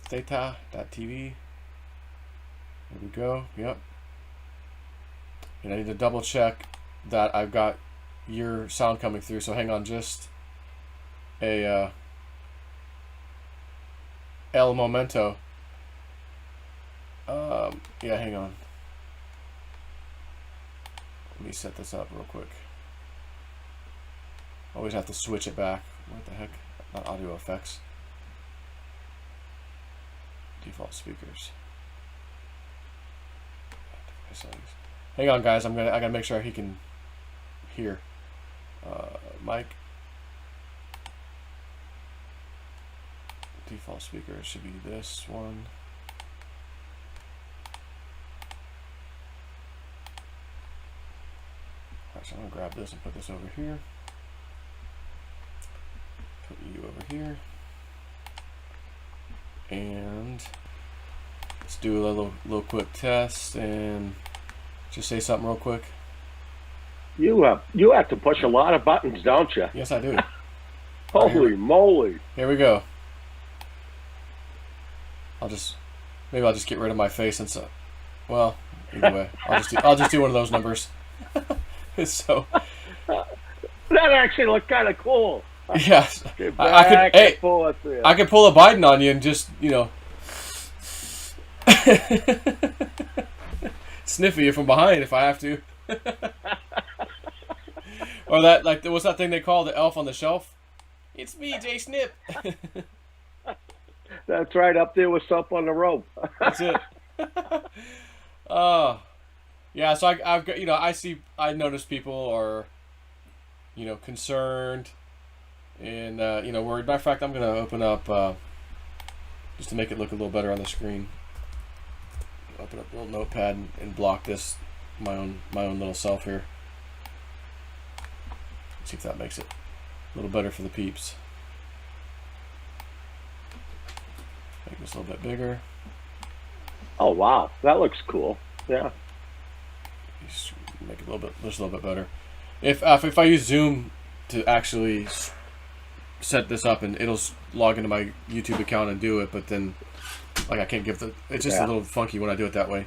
theta.tv. There we go. Yep. And I need to double check that I've got your sound coming through. So hang on, just a El Momento. Yeah, hang on. Let me set this up real quick. Always have to switch it back. What the heck? Not audio effects. Default speakers. Hang on, guys. I gotta make sure he can hear. Mic. Default speaker should be this one. Alright, so I'm gonna grab this and put this over here. Put you over here. And let's do a little quick test and just say something real quick. You have to push a lot of buttons, don't you? Yes, I do. Holy moly! Here we go. Maybe I'll just get rid of my face and so. Well, either way, I'll just do one of those numbers. So that actually looked kind of cool. Yes, I could pull a Biden on you and just sniffy you from behind if I have to. Or that, like, what's that thing they call the elf on the shelf? It's me, Jay Snip. That's right, up there with Soap on the Rope. That's it. Yeah. So I've got, I notice people are, concerned and worried. Matter of fact, I'm gonna open up just to make it look a little better on the screen. Open up a little notepad and block this my own little self here. See if that makes it a little better for the peeps. Make this a little bit bigger. Oh wow, that looks cool. Yeah. Just make it a little bit better. If I use Zoom to actually set this up, and it'll log into my YouTube account and do it, but then like I can't give it's just a little funky when I do it that way.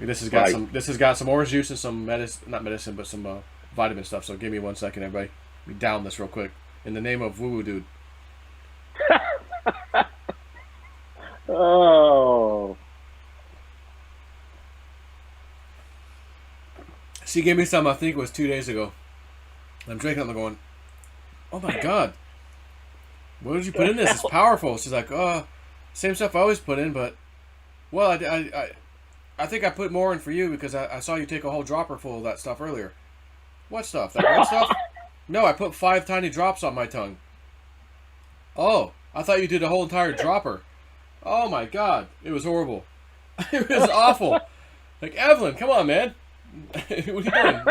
This has got some orange juice and some not medicine, but some vitamin stuff. So give me 1 second, everybody. Let me down this real quick in the name of Woo Woo Dude. Oh. She gave me some, I think it was 2 days ago. I'm drinking it and I'm going, oh my God. What did you put in this? It's powerful. She's like, same stuff I always put in, but, well, I think I put more in for you because I saw you take a whole dropper full of that stuff earlier. What stuff? That red stuff? No, I put 5 tiny drops on my tongue. Oh, I thought you did a whole entire dropper. Oh my God. It was horrible. It was awful. Like, Evelyn, come on, man. What are you doing?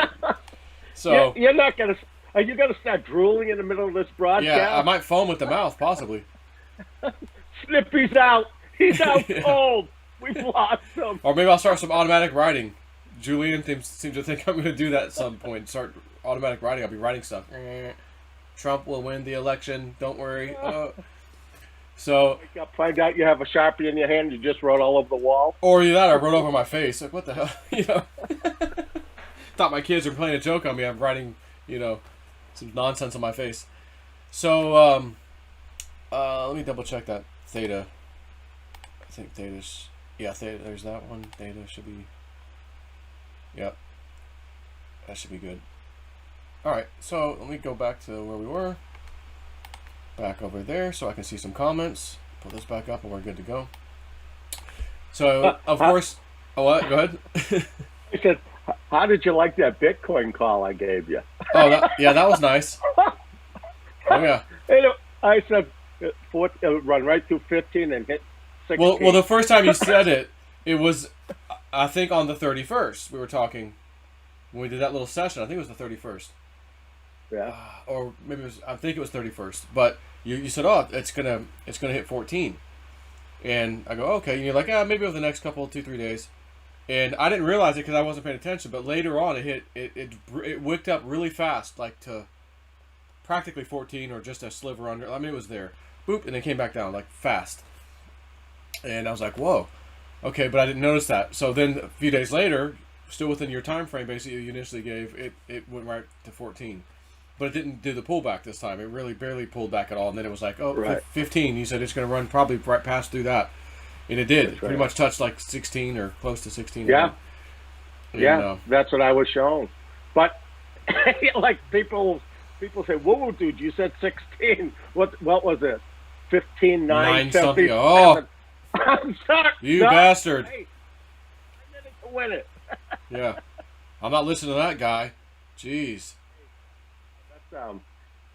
So you're not gonna. Are you gonna start drooling in the middle of this broadcast? Yeah, I might foam with the mouth, possibly. Snippy's out. He's out cold. We've lost him. Or maybe I'll start some automatic writing. Julian seems to think I'm going to do that at some point. Start automatic writing. I'll be writing stuff. Trump will win the election. Don't worry. So wake up, find out you have a Sharpie in your hand. You just wrote all over the wall. Or either that, I wrote over my face. Like, what the hell? Thought my kids were playing a joke on me. I'm writing, some nonsense on my face. So let me double check that theta. I think theta's theta. There's that one. Theta should be. Yep. That should be good. Alright, so let me go back to where we were. Back over there so I can see some comments. Pull this back up and we're good to go. So, of course... Oh, what? Go ahead. I said, how did you like that Bitcoin call I gave you? Oh, that was nice. Oh, yeah. I said, it would run right through 15 and hit 16. Well, the first time you said it, it was, I think, on the 31st. We were talking when we did that little session. I think it was the 31st. Yeah. Or maybe it was. I think it was 31st. But you said, oh, it's gonna hit 14, and I go, okay. And you're like, maybe over the next couple, 2-3 days. And I didn't realize it because I wasn't paying attention. But later on, it wicked up really fast, like to practically 14 or just a sliver under. I mean, it was there, boop, and then came back down like fast. And I was like, whoa, okay, but I didn't notice that. So then a few days later, still within your time frame, basically you initially gave, it went right to 14. But it didn't do the pullback this time. It really barely pulled back at all. And then it was like, oh, Right. 15. You said it's going to run probably right past through that. And it did. That's It pretty right. much touched like 16 or close to 16. Yeah. And, Yeah, that's what I was shown. But like people say, whoa, dude, you said 16. What was it? 15, 9, 9 17. something. Oh, I'm sorry. you No, bastard. Hey, I did it to win it. Yeah. I'm not listening to that guy. Jeez. That's,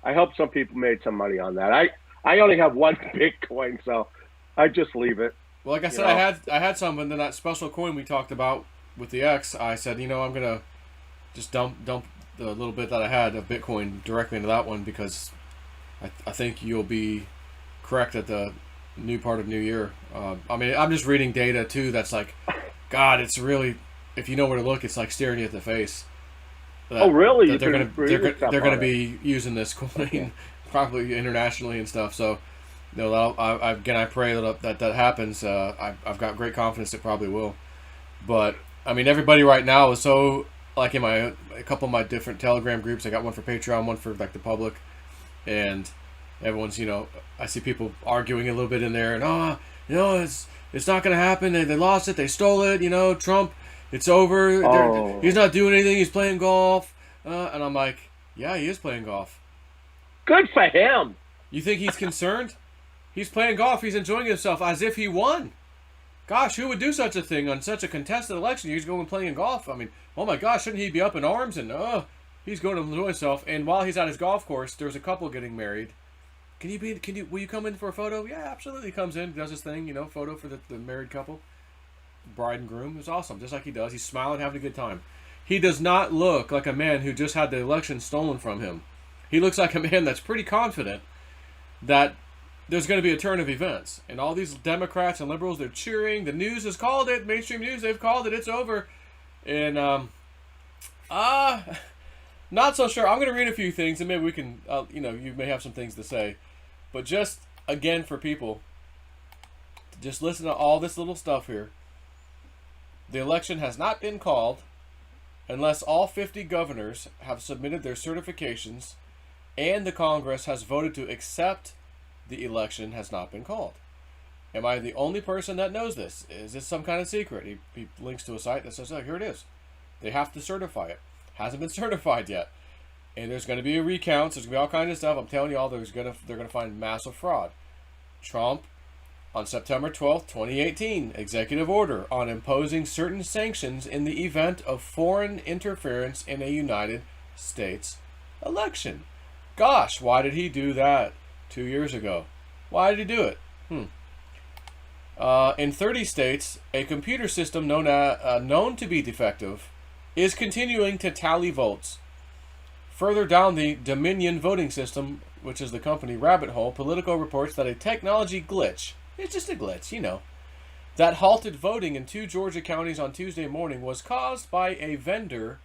I hope some people made some money on that. I only have one Bitcoin, so I just leave it. Well, like I said, know. I had some, and then that special coin we talked about with the X, I said, I'm gonna just dump the little bit that I had of Bitcoin directly into that one because I think you'll be correct at the new part of New Year. I mean, I'm just reading data too. That's like, God, it's really, if you know where to look, it's like staring you at the face. Oh, really? That You they're can gonna read stuff they're gonna on it. be using this coin probably internationally and stuff. So. No, again, I pray that happens. I've got great confidence it probably will. But, I mean, everybody right now is so, like in a couple of my different Telegram groups, I got one for Patreon, one for, like, the public, and everyone's, I see people arguing a little bit in there, and, it's not going to happen, they lost it, they stole it, Trump, it's over, Oh. he's not doing anything, he's playing golf, and I'm like, yeah, he is playing golf. Good for him. You think he's concerned? He's playing golf. He's enjoying himself as if he won. Gosh, who would do such a thing on such a contested election? He's going playing golf. I mean, oh my gosh, shouldn't he be up in arms? And he's going to enjoy himself. And while he's at his golf course, there's a couple getting married. Will you come in for a photo? Yeah, absolutely. Comes in, does his thing, photo for the married couple, bride and groom. It's awesome, just like he does. He's smiling, having a good time. He does not look like a man who just had the election stolen from him. He looks like a man that's pretty confident that there's going to be a turn of events. And all these Democrats and liberals, they're cheering. The news has called it. Mainstream news, they've called it. It's over. And, not so sure. I'm going to read a few things, and maybe we can, you may have some things to say. But just, again, for people, just listen to all this little stuff here. The election has not been called unless all 50 governors have submitted their certifications and the Congress has voted to accept the election has not been called. Am I the only person that knows this? Is this some kind of secret? He links to a site that says, oh, here it is. They have to certify it. Hasn't been certified yet. And there's going to be a recount. There's going to be all kinds of stuff. I'm telling you all, they're going to find massive fraud. Trump, on September 12th, 2018, executive order on imposing certain sanctions in the event of foreign interference in a United States election. Gosh, why did he do that 2 years ago? Why did he do it? In 30 states, a computer system known to be defective is continuing to tally votes. Further down the Dominion voting system, which is the company Rabbit Hole, Politico reports that a technology glitch, it's just a glitch, that halted voting in 2 Georgia counties on Tuesday morning was caused by a vendor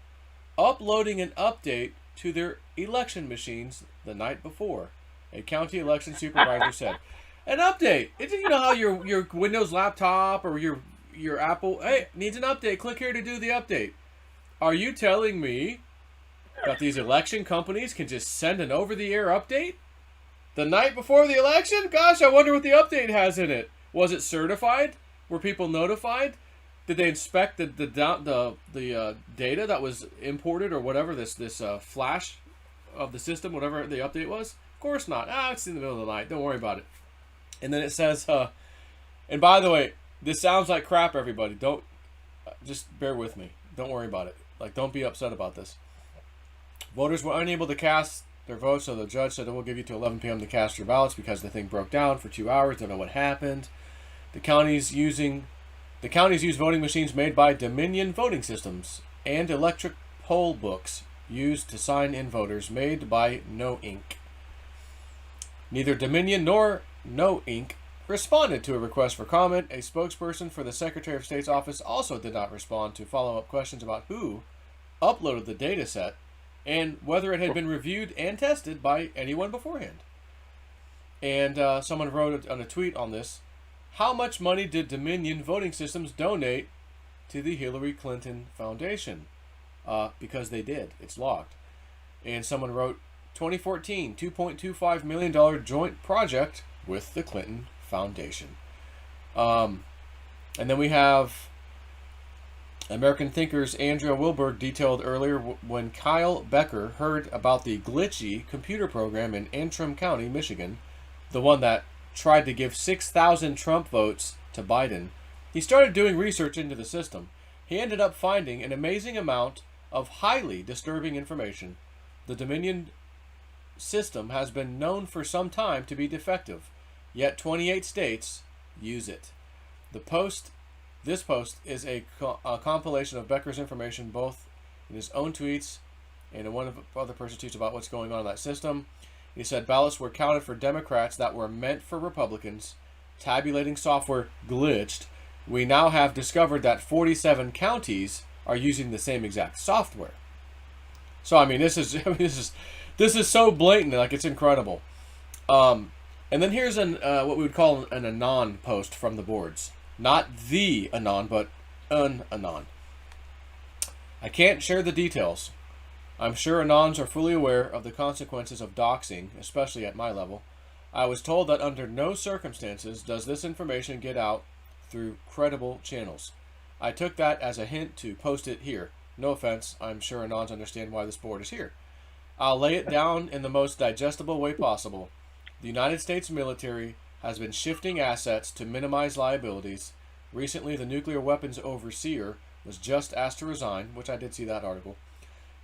uploading an update to their election machines the night before. A county election supervisor said, "An update. It's how your Windows laptop or your Apple needs an update. Click here to do the update." Are you telling me that these election companies can just send an over-the-air update the night before the election? Gosh, I wonder what the update has in it. Was it certified? Were people notified? Did they inspect the data that was imported or whatever this flash of the system, whatever the update was? Of course not. It's in the middle of the night. Don't worry about it. And then it says, and by the way, this sounds like crap, everybody. Don't, just bear with me. Don't worry about it. Don't be upset about this. Voters were unable to cast their votes, so the judge said, we'll give you to 11 p.m. to cast your ballots because the thing broke down for 2 hours. Don't know what happened. The counties use voting machines made by Dominion Voting Systems and electric poll books used to sign in voters made by No Ink. Neither Dominion nor No Ink responded to a request for comment. A spokesperson for the Secretary of State's office also did not respond to follow-up questions about who uploaded the data set and whether it had been reviewed and tested by anyone beforehand. And someone wrote on a tweet on this, how much money did Dominion Voting Systems donate to the Hillary Clinton Foundation? Because they did. It's logged. And someone wrote, 2014, $2.25 million joint project with the Clinton Foundation. And then we have American Thinker's Andrea Wilberg detailed earlier when Kyle Becker heard about the glitchy computer program in Antrim County, Michigan, the one that tried to give 6,000 Trump votes to Biden. He started doing research into the system. He ended up finding an amazing amount of highly disturbing information. The Dominion system has been known for some time to be defective, yet 28 states use it. This post is a compilation of Becker's information, both in his own tweets and in one of other person's tweets about what's going on in that system. He said ballots were counted for Democrats that were meant for Republicans. Tabulating software glitched. We now have discovered that 47 counties are using the same exact software. So I mean, this is so blatant, like it's incredible. And then here's what we would call an anon post from the boards. Not the anon, but an anon. I can't share the details. I'm sure anons are fully aware of the consequences of doxing, especially at my level. I was told that under no circumstances does this information get out through credible channels. I took that as a hint to post it here. No offense, I'm sure anons understand why this board is here. I'll lay it down in the most digestible way possible. The United States military has been shifting assets to minimize liabilities. Recently, the nuclear weapons overseer was just asked to resign, which I did see that article.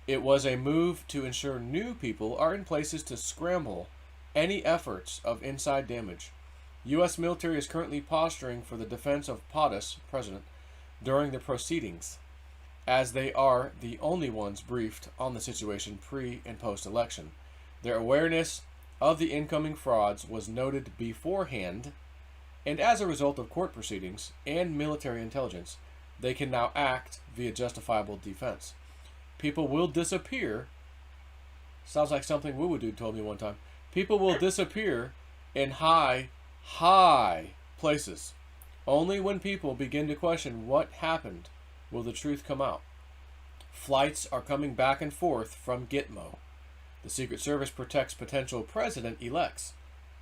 It was a move to ensure new people are in places to scramble any efforts of inside damage. U.S. military is currently posturing for the defense of POTUS, President, during the proceedings, as they are the only ones briefed on the situation pre- and post-election. Their awareness of the incoming frauds was noted beforehand, and as a result of court proceedings and military intelligence, they can now act via justifiable defense. People will disappear. Sounds like something Woo Woo Dude told me one time. People will disappear in high places. Only when people begin to question what happened will the truth come out. Flights are coming back and forth from Gitmo. The Secret Service protects potential president-elects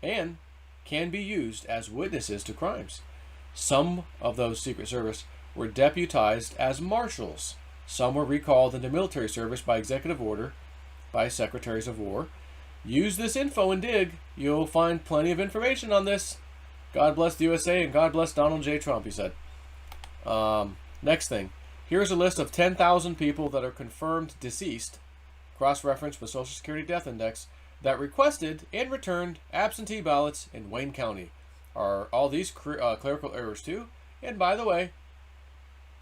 and can be used as witnesses to crimes. Some of those Secret Service were deputized as marshals. Some were recalled into military service by executive order by secretaries of war. Use this info and dig. You'll find plenty of information on this. God bless the USA and God bless Donald J. Trump, he said. Next thing. Here's a list of 10,000 people that are confirmed deceased, cross-referenced with Social Security Death Index, that requested and returned absentee ballots in Wayne County. Are all these clerical errors too? And by the way,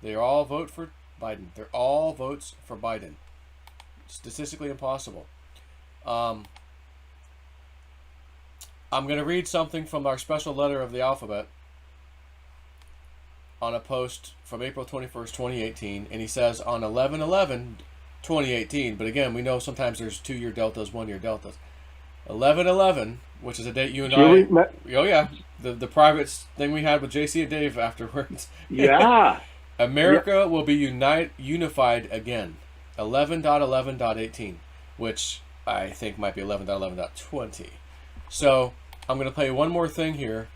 they all vote for Biden. They're all votes for Biden. Statistically impossible. I'm going to read something from our special letter of the alphabet on a post from April 21st, 2018. And he says on 11/11/2018, but again, we know sometimes there's 2-year deltas, 1-year deltas. 11/11, which is a date you and I... Oh, yeah. The private thing we had with JC and Dave afterwards. Yeah. America will be unified again. 11.11.18, which I think might be 11.11.20. So I'm going to play one more thing here,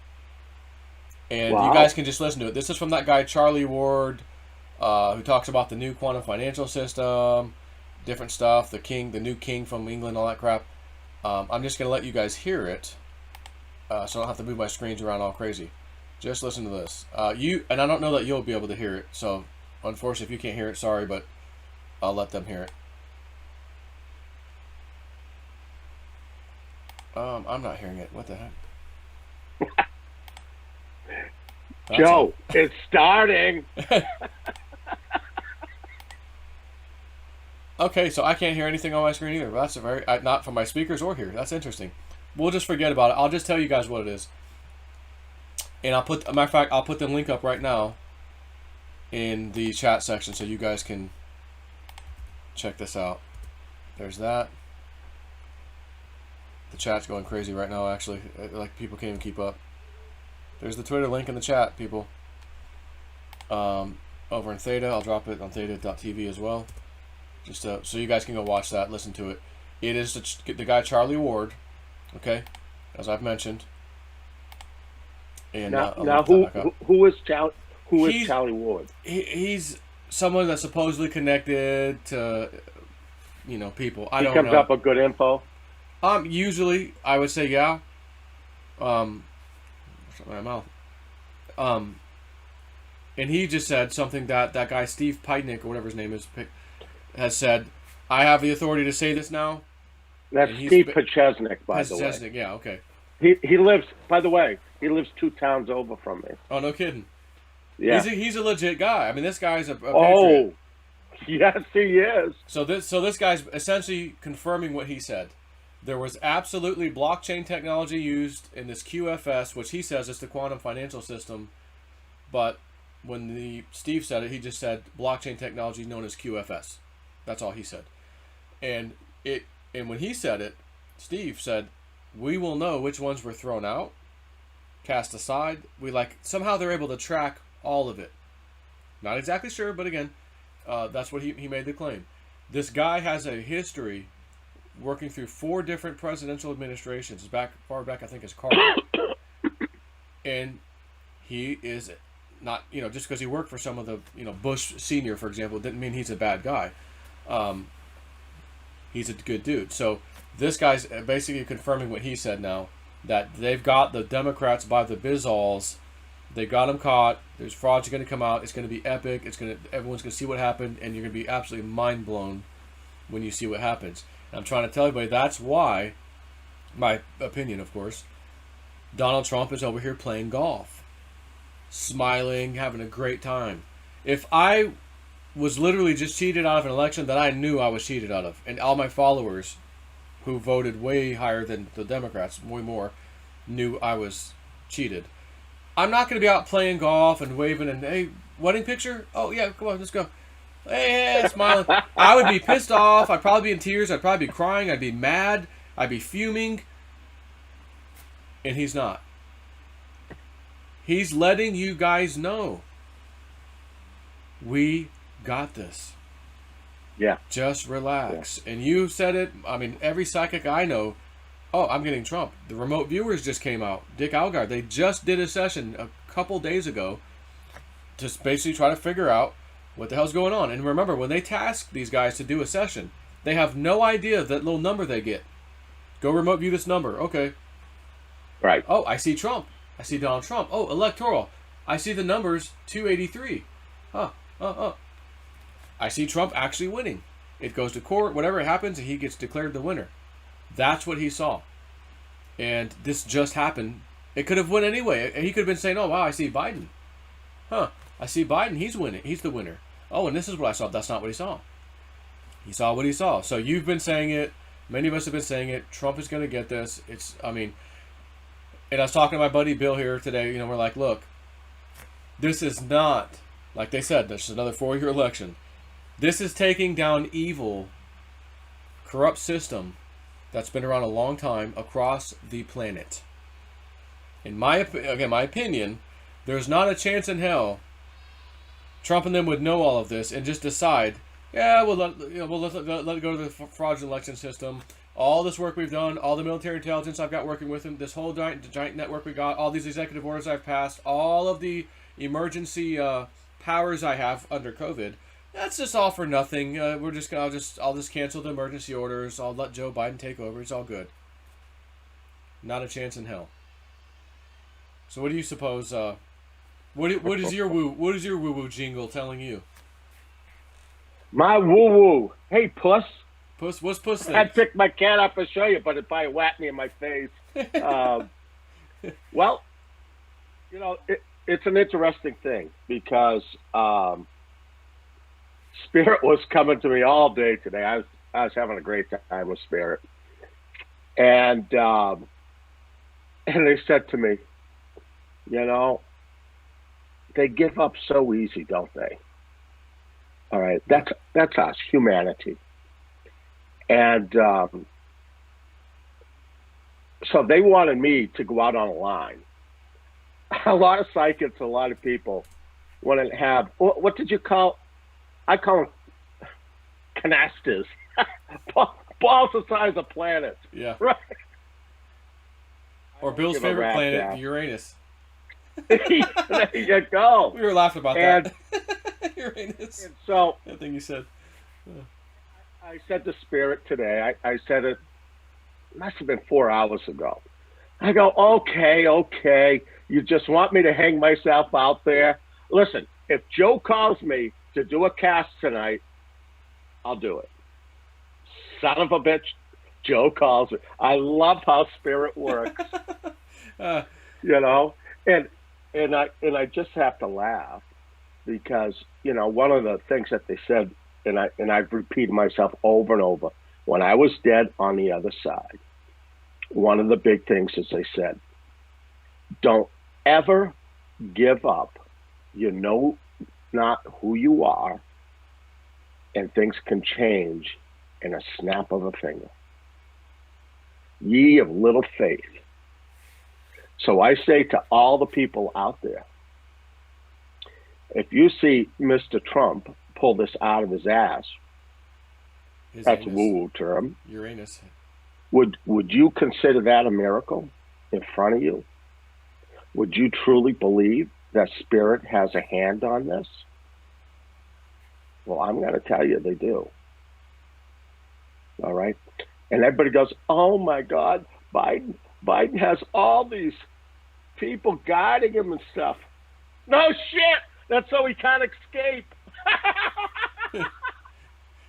and you guys can just listen to it. This is from that guy Charlie Ward, who talks about the new quantum financial system, different stuff, the new king from England, all that crap. I'm just going to let you guys hear it, so I don't have to move my screens around all crazy. Just listen to this. And I don't know that you'll be able to hear it, so unfortunately, if you can't hear it, sorry, but I'll let them hear it. I'm not hearing it. What the heck? Joe, it's starting. Okay, so I can't hear anything on my screen either. That's not from my speakers or here. That's interesting. We'll just forget about it. I'll just tell you guys what it is. And I'll put, matter of fact, I'll put the link up right now in the chat section so you guys can check this out. There's that. The chat's going crazy right now, actually. Like, people can't even keep up. There's the Twitter link in the chat, people. Over in Theta, I'll drop it on theta.tv as well. Just so you guys can go watch that, listen to it. It is the guy Charlie Ward, okay, as I've mentioned. And now who is Charlie Ward? He's someone that's supposedly connected to, people. I don't know. He comes up with good info. Usually I would say yeah. Shut my mouth. And he just said something that guy Steve Piednick or whatever his name is has said. I have the authority to say this now. That's Steve Pachesnik, by the way. Pachesnik, yeah, okay. He lives. By the way, he lives 2 towns over from me. Oh, no kidding. Yeah, he's a legit guy. I mean, this guy's a patriot. Oh, yes, he is. So this guy's essentially confirming what he said. There was absolutely blockchain technology used in this QFS, which he says is the quantum financial system. But when Steve said it, he just said blockchain technology known as QFS. That's all he said. And when he said it, Steve said, "We will know which ones were thrown out, cast aside." Somehow they're able to track all of it. Not exactly sure, but again, that's what he made the claim. This guy has a history working through 4 different presidential administrations, far back I think as Carter. And he is not, just because he worked for some of the, Bush Senior, for example, didn't mean he's a bad guy. He's a good dude. So this guy's basically confirming what he said now, that they've got the Democrats by the bizzalls. They got them caught. There's frauds going to come out. It's going to be epic. Everyone's going to see what happened, and you're going to be absolutely mind blown when you see what happens. And I'm trying to tell everybody that's why, my opinion, of course, Donald Trump is over here playing golf, smiling, having a great time. If I was literally just cheated out of an election that I knew I was cheated out of, and all my followers who voted way higher than the Democrats, way more, knew I was cheated, I'm not going to be out playing golf and waving and, hey, wedding picture? Oh, yeah, come on, let's go. Hey, smiling. I would be pissed off. I'd probably be in tears. I'd probably be crying. I'd be mad. I'd be fuming. And he's not. He's letting you guys know. We got this. Yeah. Just relax. Yeah. And you said it. I mean, every psychic I know, oh, I'm getting Trump. The remote viewers just came out. Dick Algar. They just did a session a couple days ago to basically try to figure out what the hell's going on. And remember, when they task these guys to do a session, they have no idea that little number they get. Go remote view this number. Okay. Right. Oh, I see Trump. I see Donald Trump. Oh, electoral. I see the numbers 283. I see Trump actually winning. It goes to court, whatever happens, and he gets declared the winner. That's what he saw. And this just happened. It could have won anyway. He could have been saying, oh, wow, I see Biden. I see Biden. He's winning. He's the winner. Oh, and this is what I saw. That's not what he saw. He saw what he saw. So you've been saying it. Many of us have been saying it. Trump is going to get this. And I was talking to my buddy Bill here today. We're like, look, this is not, like they said, this is another 4-year election. This is taking down evil, corrupt system that's been around a long time across the planet. In my opinion, there's not a chance in hell Trump and them would know all of this and just decide, yeah, we'll let it go to the fraudulent election system. All this work we've done, all the military intelligence I've got working with him, this whole giant network we got, all these executive orders I've passed, all of the emergency powers I have under COVID, that's just all for nothing. I'll just cancel the emergency orders. I'll let Joe Biden take over. It's all good. Not a chance in hell. So what do you suppose? What is your woo-woo jingle telling you? My woo-woo. Hey, puss. Puss, what's puss think? I'd pick my cat up and show you, but it'd probably whack me in my face. Well, it's an interesting thing because Spirit was coming to me all day today. I was having a great time with Spirit, and they said to me, they give up so easy, don't they? All right, that's us, humanity. And so they wanted me to go out on a line a lot of psychics, a lot of people want to have, what did you call, I call them canastas. Balls the size of planets. Yeah. Right. Or Bill's give a favorite rat's planet, ass. Uranus. There you go. We were laughing about And- that. Uranus. And so That thing you said. I said to Spirit today, I said it must have been 4 hours ago. I go, okay. You just want me to hang myself out there? Listen, if Joe calls me to do a cast tonight, I'll do it. Son of a bitch, Joe calls me. I love how Spirit works, Uh, you know? And I just have to laugh because, you know, one of the things that they said, and I've repeated myself over and over, when I was dead on the other side, one of the big things is they said, don't ever give up. You know not who you are, and things can change in a snap of a finger. Ye of little faith. So I say to all the people out there, if you see Mr. Trump pull this out of his ass, his that's a anus. woo-woo term, Uranus. would you consider that a miracle in front of you? Would you truly believe that Spirit has a hand on this? Well, I'm going to tell you they do. All right? And everybody goes, oh my God, Biden has all these people guiding him and stuff. No shit! That's so he can't escape.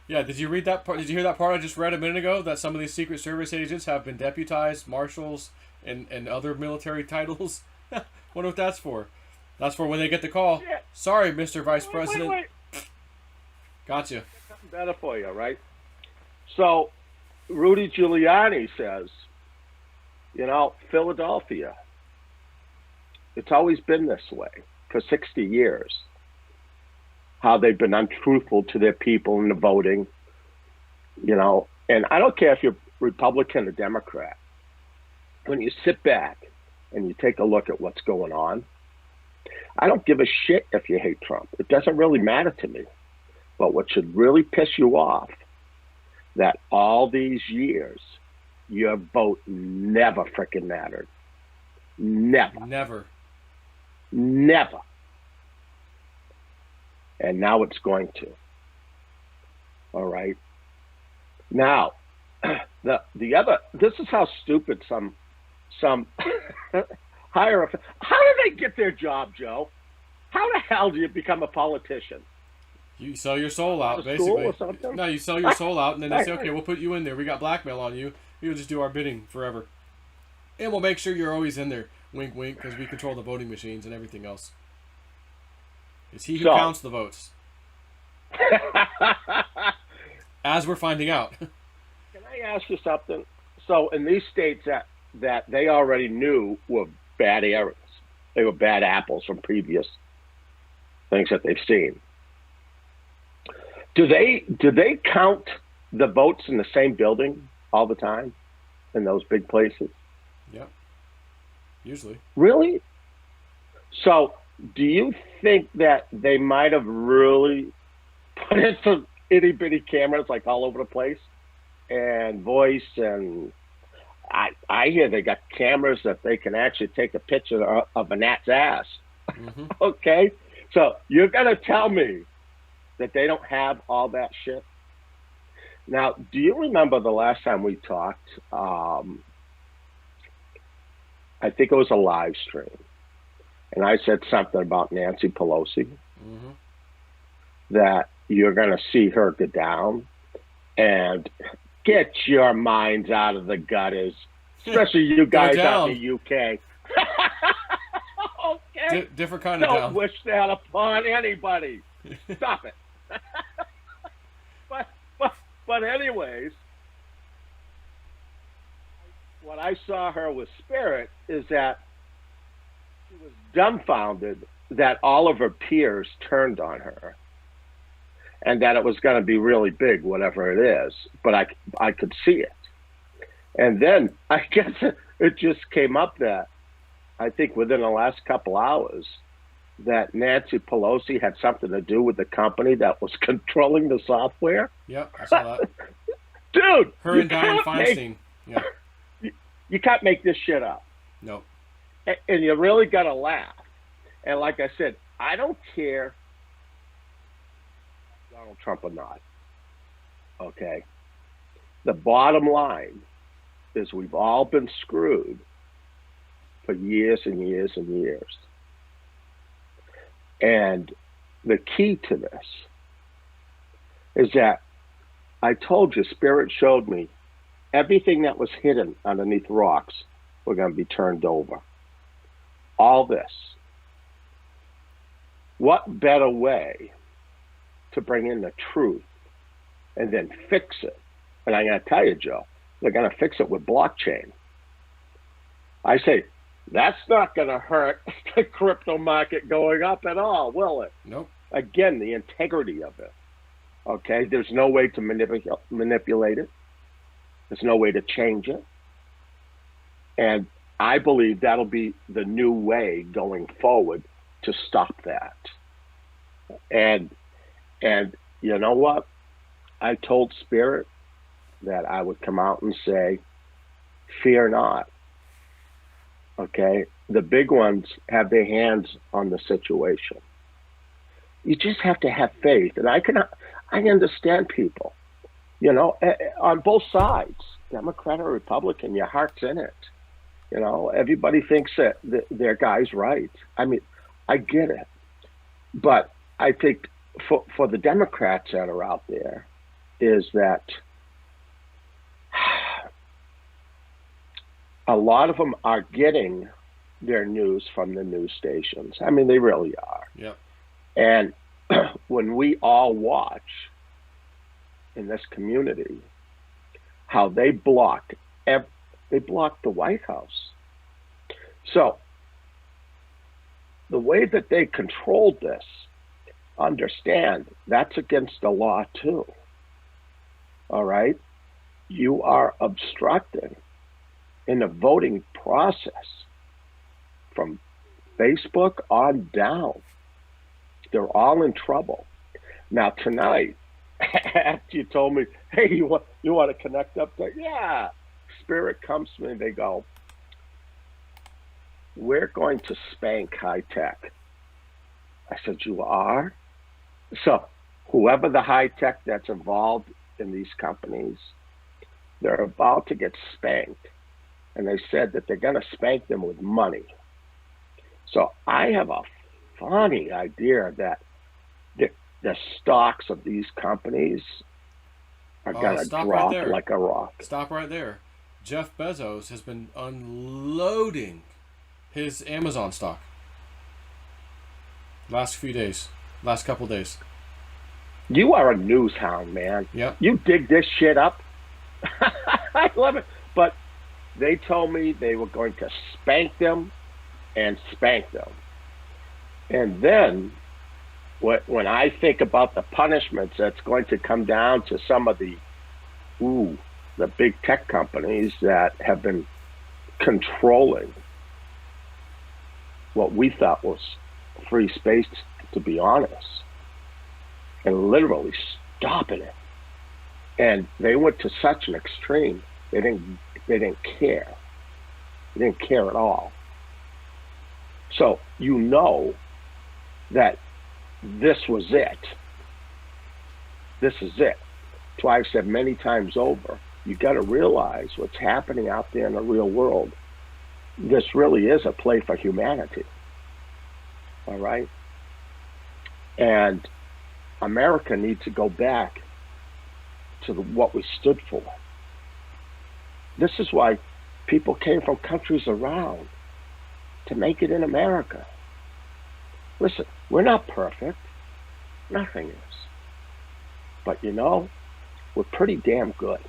Yeah, did you read that part? Did you hear that part I just read a minute ago? That some of these Secret Service agents have been deputized, marshals, and other military titles? Wonder what that's for. That's for when they get the call. Yeah. Sorry, Mr. Vice President. Wait. Gotcha. Something better for you, right? So, Rudy Giuliani says, you know, Philadelphia, it's always been this way for 60 years. How they've been untruthful to their people in the voting, you know. And I don't care if you're Republican or Democrat. When you sit back and you take a look at what's going on, I don't give a shit if you hate Trump. It doesn't really matter to me. But what should really piss you off, that all these years, your vote never freaking mattered. Never. Never. And now it's going to. All right. Now, the other, this is how stupid some higher. How do they get their job, Joe? How the hell do you become a politician? You sell your soul out, Out of school basically. or something? No, you sell your soul out, and then they say, okay, we'll put you in there. We got blackmail on you. You'll just do our bidding forever. And we'll make sure you're always in there. Wink, wink, because we control the voting machines and everything else. It's he who So- counts the votes. As we're finding out. Can I ask you something? So in these states that they already knew were bad areas, they were bad apples from previous things that they've seen. Do they count the votes in the same building all the time in those big places? Yep. Usually. Really? So do you think that they might have really put in some itty bitty cameras like all over the place and voice, and I hear they got cameras that they can actually take a picture of a gnat's ass. Mm-hmm. Okay? So you're going to tell me that they don't have all that shit? Now, do you remember the last time we talked? I think it was a live stream. And I said something about Nancy Pelosi, Mm-hmm. that you're going to see her go down and get your minds out of the gutters, especially you guys out in the UK. Okay? Different kind of Don't down. wish that upon anybody. Stop it. But anyways, what I saw her with Spirit is that she was dumbfounded that all of her peers turned on her, and that it was going to be really big, whatever it is. But I could see it. And then I guess it just came up that I think within the last couple hours, that Nancy Pelosi had something to do with the company that was controlling the software. Yep, I saw that. Dude, Her and Diane Feinstein. Yeah. you can't make this shit up. Nope. And you really got to laugh. And like I said, I don't care Donald Trump or not. Okay. The bottom line is we've all been screwed for years and years and years. And the key to this is that I told you, Spirit showed me everything that was hidden underneath rocks were going to be turned over. All this. What better way to bring in the truth and then fix it? And I'm going to tell you, Joe, they're going to fix it with blockchain. I say, that's not going to hurt the crypto market going up at all, will it? Nope. Again, the integrity of it. Okay, there's no way to manipulate it. There's no way to change it. And I believe that'll be the new way going forward to stop that. And you know what? I told Spirit that I would come out and say, fear not. Okay? The big ones have their hands on the situation. You just have to have faith. And I understand people, on both sides, Democrat or Republican, your heart's in it. Everybody thinks that their guy's right. I mean, I get it. But I think for the Democrats that are out there is that a lot of them are getting their news from the news stations. I mean, they really are. Yep. And when we all watch in this community how they block the White House. So the way that they controlled this, understand that's against the law too. All right? You are obstructing in the voting process from Facebook on down. They're all in trouble. Now tonight, after you told me, hey, you want to connect up there? Yeah. Spirit comes to me and they go, we're going to spank high tech. I said, you are? So whoever the high tech that's involved in these companies, they're about to get spanked. And they said that they're going to spank them with money. So I have a funny idea that the stocks of these companies are going to drop right like a rock. Stop right there. Jeff Bezos has been unloading his Amazon stock last couple days. You are a news hound, man. Yep. You dig this shit up. I love it. But they told me they were going to spank them and spank them. And then when I think about the punishments that's going to come down to some of the big tech companies that have been controlling what we thought was free space, to be honest, and literally stopping it. And they went to such an extreme, they didn't care. They didn't care at all. So that this was it. This is it. That's why I've said many times over, you got to realize what's happening out there in the real world. This really is a play for humanity. All right? And America needs to go back to what we stood for. This is why people came from countries around to make it in America. Listen, we're not perfect. Nothing is. But we're pretty damn good.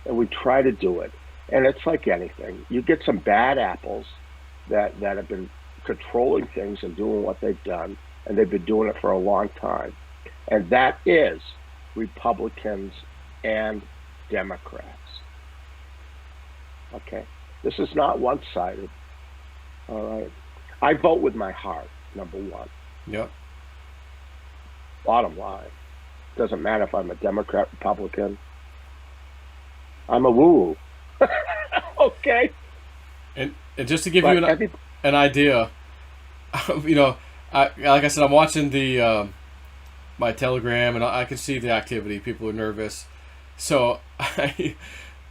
And we try to do it. And it's like anything. You get some bad apples that have been controlling things and doing what they've done, and they've been doing it for a long time. And that is Republicans and Democrats. Okay? This is not one-sided. All right. I vote with my heart, number one. Yep. Bottom line. Doesn't matter if I'm a Democrat, Republican. I'm a woo woo. Okay. And just to give you But every, an idea, you know, like I said, I'm watching the my Telegram, and I can see the activity. People are nervous, so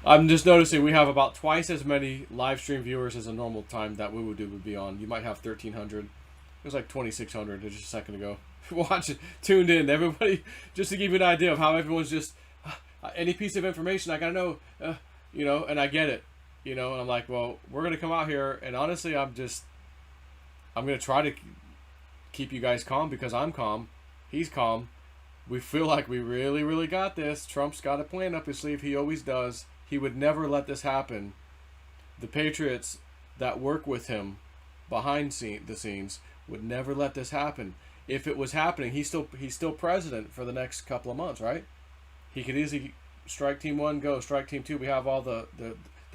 I'm just noticing we have about twice as many live stream viewers as a normal time that we would be on. You might have 1,300. It was like 2,600 just a second ago. Watching, tuned in. Everybody, just to give you an idea of how everyone's just any piece of information I gotta know, and I get it, and I'm like, well, we're gonna come out here, and honestly, I'm gonna try to keep you guys calm because I'm calm, he's calm. We feel like we really, really got this. Trump's got a plan up his sleeve. He always does. He would never let this happen. The Patriots that work with him behind the scenes would never let this happen. If it was happening, he's still president for the next couple of months, right? He could easily strike team one, go strike team two. We have all the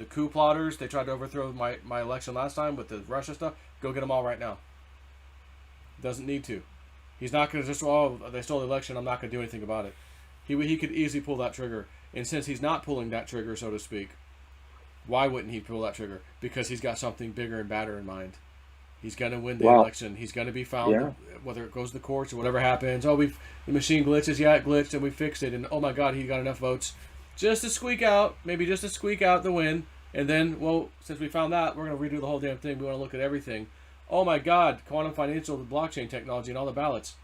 coup plotters. They tried to overthrow my election last time with the Russia stuff. Go get them all right now. Doesn't need to. He's not going to just, oh, they stole the election, I'm not going to do anything about it. He could easily pull that trigger. And since he's not pulling that trigger, so to speak, why wouldn't he pull that trigger? Because he's got something bigger and badder in mind. He's going to win the election. He's going to be found, whether it goes to the courts or whatever happens. Oh, the machine glitches. Yeah, it glitched, and we fixed it. And, oh, my God, he got enough votes just to squeak out the win. And then, well, since we found that, we're going to redo the whole damn thing. We want to look at everything. Oh, my God, quantum financial, the blockchain technology, and all the ballots.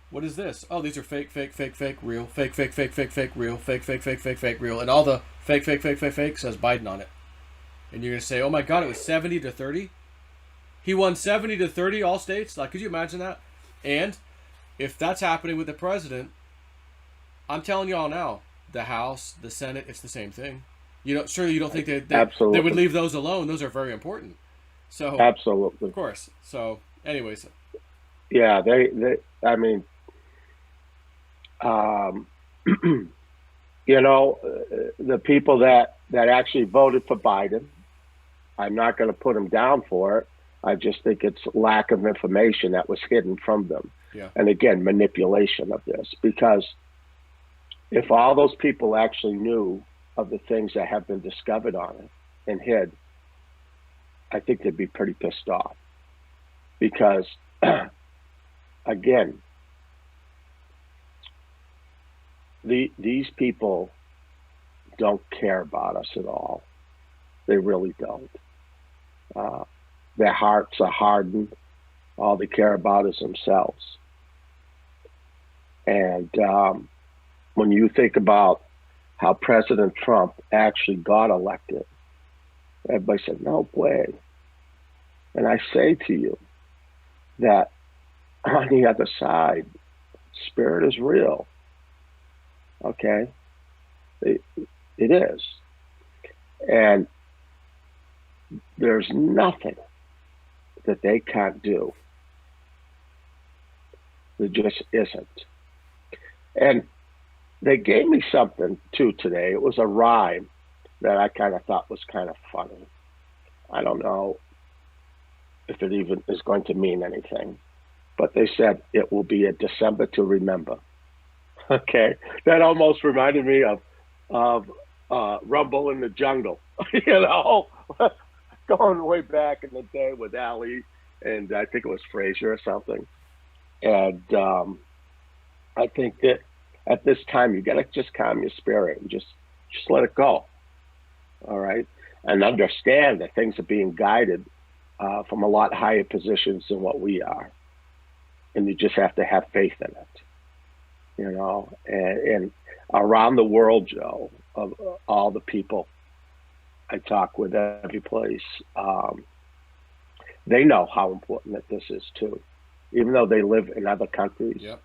What is this? Oh, these are fake, real, fake, real, fake, real. And all the fake says Biden on it. And you're going to say, oh, my God, it was 70-30? He won 70-30 all states? Like, could you imagine that? And if that's happening with the president, I'm telling you all now, the House, the Senate, it's the same thing. Surely you don't think they would leave those alone. Those are very important. So absolutely, of course. So, anyways, yeah, they I mean, the people that actually voted for Biden, I'm not going to put them down for it. I just think it's lack of information that was hidden from them. Yeah. And again, manipulation of this, because if all those people actually knew of the things that have been discovered on it and hid, I think they'd be pretty pissed off. Because, again, these people don't care about us at all. They really don't. Their hearts are hardened. All they care about is themselves. And when you think about how President Trump actually got elected, everybody said, no way. And I say to you that on the other side, spirit is real. Okay? It is. And there's nothing that they can't do. There just isn't. And they gave me something too today. It was a rhyme that I kind of thought was kind of funny. I don't know if it even is going to mean anything, but they said it will be a December to remember. Okay, that almost reminded me of Rumble in the Jungle. Going way back in the day with Ali, and I think it was Frazier or something. And I think that at this time you got to just calm your spirit and just let it go. All right, and understand that things are being guided from a lot higher positions than what we are, and you just have to have faith in it. And around the world, Joe, of all the people I talk with every place, they know how important that this is too, even though they live in other countries. Yep.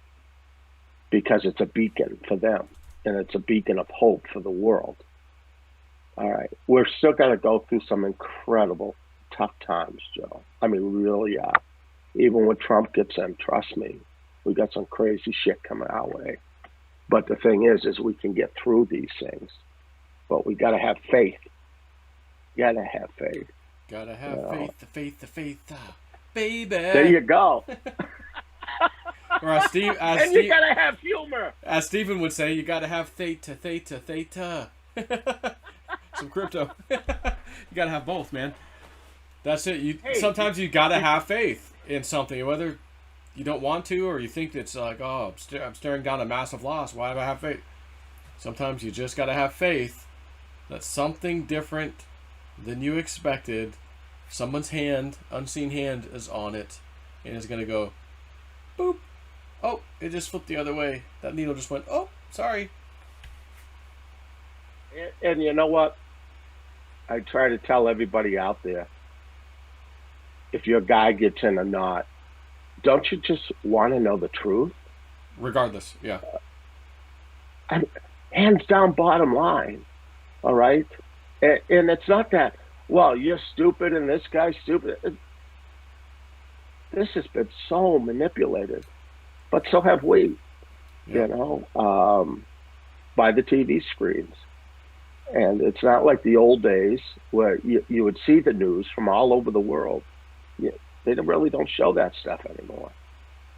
Because it's a beacon for them, and it's a beacon of hope for the world. All right, we're still going to go through some incredible tough times, Joe. I mean, we really are. Even when Trump gets in, trust me, we got some crazy shit coming our way. But the thing is we can get through these things. But we got to have faith. You got to have faith. Gotta You have know, faith, the faith, the faith, baby. there you go. Or as Steve, as And you Steve, gotta have humor. as Stephen would say, you gotta have theta, theta, theta. Some crypto. You gotta have both, man. That's it. You Hey, sometimes you gotta have faith in something, whether you don't want to or you think it's like, oh, I'm staring down a massive loss. Why do I have faith? Sometimes you just gotta have faith that something different than you expected, someone's hand, unseen hand, is on it, and it's gonna go, boop. Oh, it just flipped the other way. That needle just went, oh, sorry. and you know what? I try to tell everybody out there, if your guy gets in a knot, don't you just want to know the truth? Regardless, yeah. I mean, hands down, bottom line. All right, and it's not that. Well, you're stupid and this guy's stupid. This has been so manipulated, but so have we. Yeah. By the TV screens. And it's not like the old days where you would see the news from all over the world. They really don't show that stuff anymore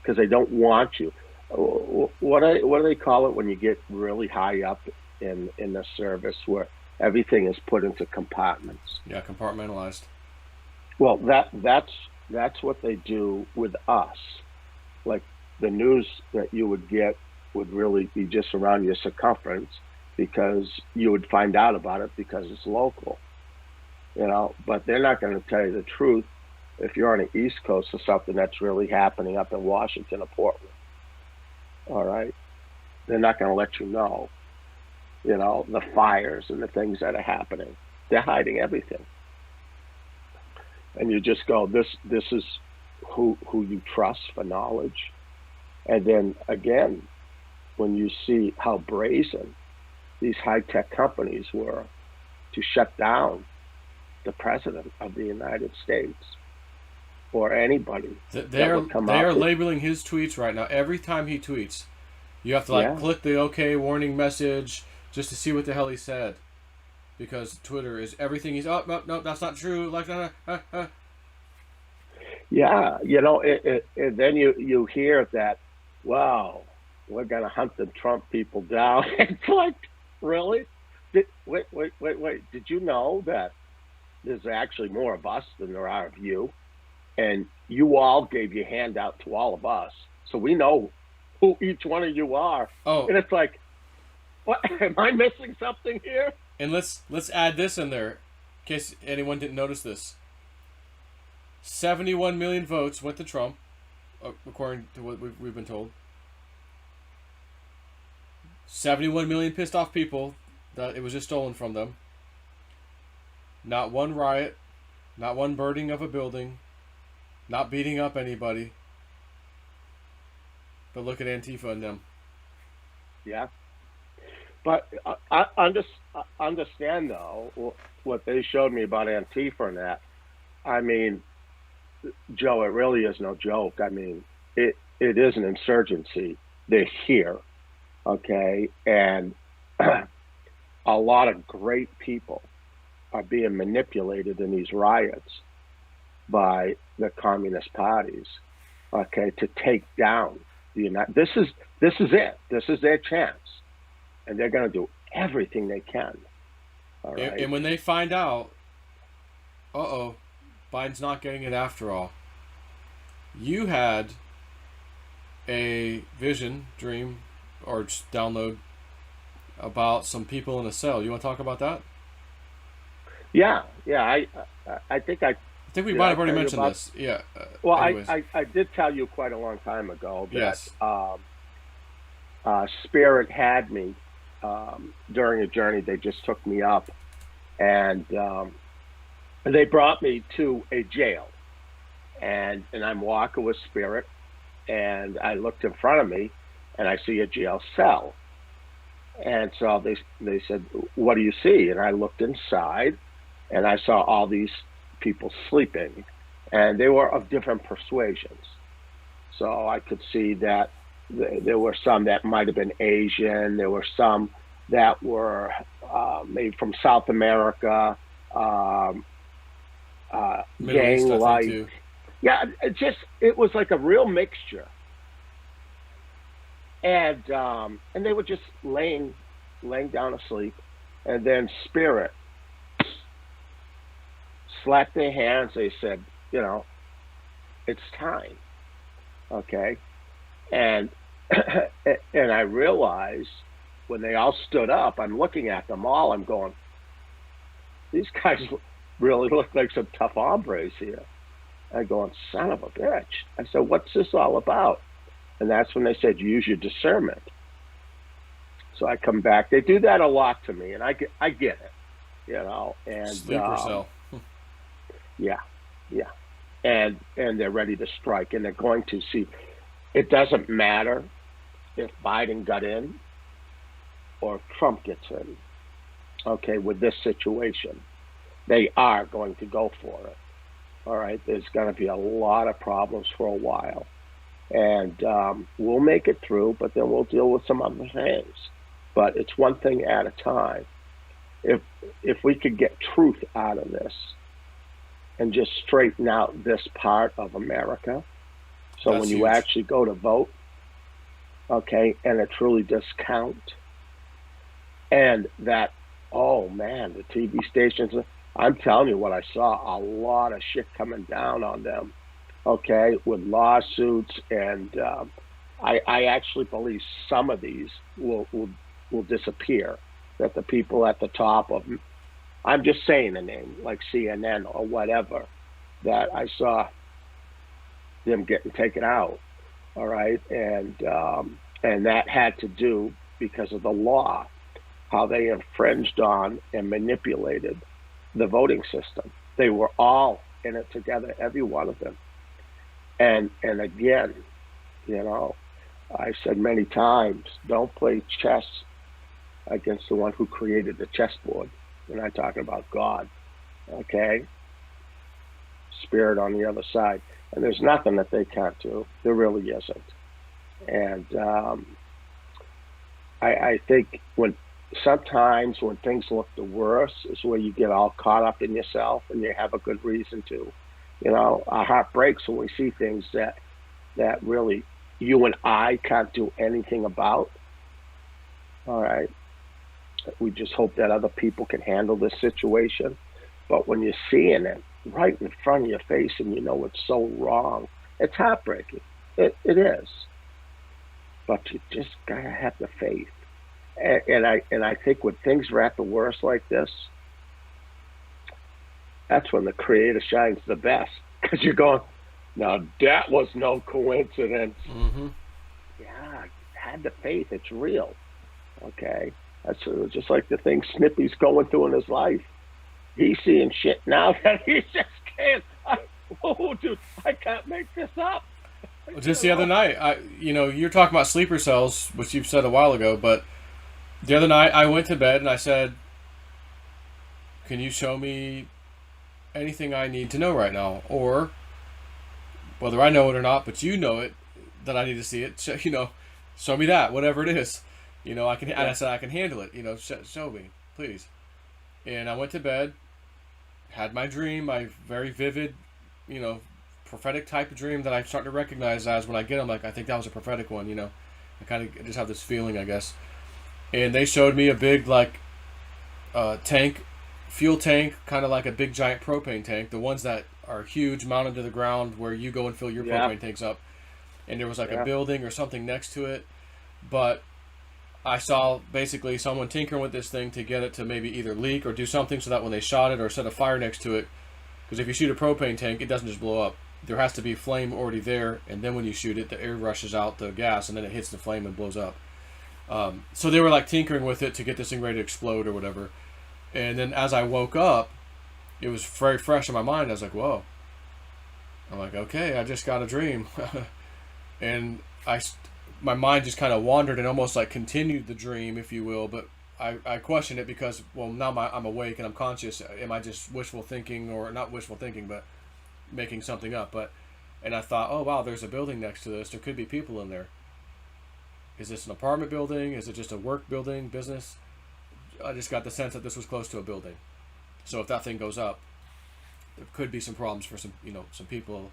because they don't want you. What do they call it when you get really high up in the service where everything is put into compartments? Yeah, compartmentalized. Well, that's what they do with us. Like the news that you would get would really be just around your circumference because you would find out about it because it's local, but they're not going to tell you the truth if you're on the East Coast or something that's really happening up in Washington or Portland. All right. They're not going to let you know, the fires and the things that are happening. They're hiding everything. And you just go, this is who you trust for knowledge. And then again, when you see how brazen these high-tech companies were to shut down the president of the United States or anybody They are labeling his tweets right now. Every time he tweets, you have to click the OK warning message just to see what the hell he said, because Twitter is everything. He's no, that's not true. Like Yeah, and then you hear that, wow, we're gonna hunt the Trump people down. It's like, really? Wait. Did you know that there's actually more of us than there are of you? And you all gave your hand out to all of us, so we know who each one of you are. Oh, and it's like, what? Am I missing something here? And let's add this in there, in case anyone didn't notice this. 71 million votes went to Trump, according to what we've been told. 71 million pissed off people that it was just stolen from them. Not one riot, not one burning of a building, not beating up anybody. But look at Antifa and them. Yeah. But I understand, though, what they showed me about Antifa and that. I mean, Joe, it really is no joke. I mean, it is an insurgency. They're here, okay? And a lot of great people are being manipulated in these riots by the communist parties, okay, to take down the United. This is it. This is their chance, and they're going to do everything they can. All right. And when they find out, Biden's not getting it after all. You had a vision, dream, or just download about some people in a cell. You want to talk about that? Yeah. I think we might have already mentioned this. Yeah. Well, I did tell you quite a long time ago that Spirit had me during a journey. They just took me up, and they brought me to a jail, and I'm walking with Spirit, and I looked in front of me, and I see a jail cell, and so they said, "What do you see?" And I looked inside, and I saw all these people sleeping, and they were of different persuasions. So I could see that there were some that might have been Asian. There were some that were maybe from South America. Middle gang East, I think life. too. Yeah, it was like a real mixture, and they were just laying down asleep, and then spirit slapped their hands. They said, it's time, okay, and and I realized when they all stood up, I'm looking at them all. I'm going, these guys really look like some tough hombres here. I go, son of a bitch. I said, what's this all about? And that's when they said, use your discernment. So I come back. They do that a lot to me, and I get it, and Sleeper cell. yeah, yeah, and they're ready to strike, and they're going to see. It doesn't matter if Biden got in or if Trump gets in. Okay, with this situation, they are going to go for it. All right, there's going to be a lot of problems for a while, and we'll make it through, but then we'll deal with some other things. But it's one thing at a time. If we could get truth out of this and just straighten out this part of America, so That's when you huge. actually go to vote, okay, and it truly does count, and that, oh man, the TV stations, I'm telling you what I saw, a lot of shit coming down on them, okay, with lawsuits, and I actually believe some of these will disappear, that the people at the top of, I'm just saying a name, like CNN or whatever, that I saw them getting taken out, all right, and that had to do because of the law, how they infringed on and manipulated the voting system. They were all in it together, every one of them. And again, I've said many times, don't play chess against the one who created the chessboard. We're not talking about God, okay? Spirit on the other side. And there's nothing that they can't do. There really isn't. And I think sometimes when things look the worst is where you get all caught up in yourself and you have a good reason to. Our heart breaks when we see things that really you and I can't do anything about. All right. We just hope that other people can handle this situation. But when you're seeing it right in front of your face and it's so wrong, it's heartbreaking. It is. But you just gotta have the faith. And I think when things are at the worst like this, that's when the Creator shines the best, because you're going, now that was no coincidence. Mm-hmm. Yeah, had the faith. It's real. Okay, that's just like the thing Snippy's going through in his life. He's seeing shit now that he just can't. Dude, I can't make this up. Just the other night, you're talking about sleeper cells, which you've said a while ago, but the other night I went to bed and I said, can you show me anything I need to know right now? Or whether I know it or not, but you know it, that I need to see it, show me that, whatever it is. I can, and I said, I can handle it, show me, please. And I went to bed, had my dream, my very vivid, prophetic type of dream that I'm starting to recognize as when I get them, like, I think that was a prophetic one, I kind of just have this feeling, I guess. And they showed me a big, like, tank, fuel tank, kind of like a big giant propane tank, the ones that are huge, mounted to the ground where you go and fill your propane tanks up. And there was like a building or something next to it. But I saw basically someone tinkering with this thing to get it to maybe either leak or do something so that when they shot it or set a fire next to it, because if you shoot a propane tank, it doesn't just blow up. There has to be flame already there, and then when you shoot it, the air rushes out the gas, and then it hits the flame and blows up. So they were like tinkering with it to get this thing ready to explode or whatever. And then as I woke up, it was very fresh in my mind. I was like, whoa. I'm like, okay, I just got a dream. And my mind just kind of wandered and almost like continued the dream, if you will. But I questioned it because, well, now I'm awake and I'm conscious. Am I just wishful thinking, or not wishful thinking, but making something up? And I thought, oh, wow, there's a building next to this. There could be people in there. Is this an apartment building? Is it just a work building, business? I just got the sense that this was close to a building. So if that thing goes up, there could be some problems for some people.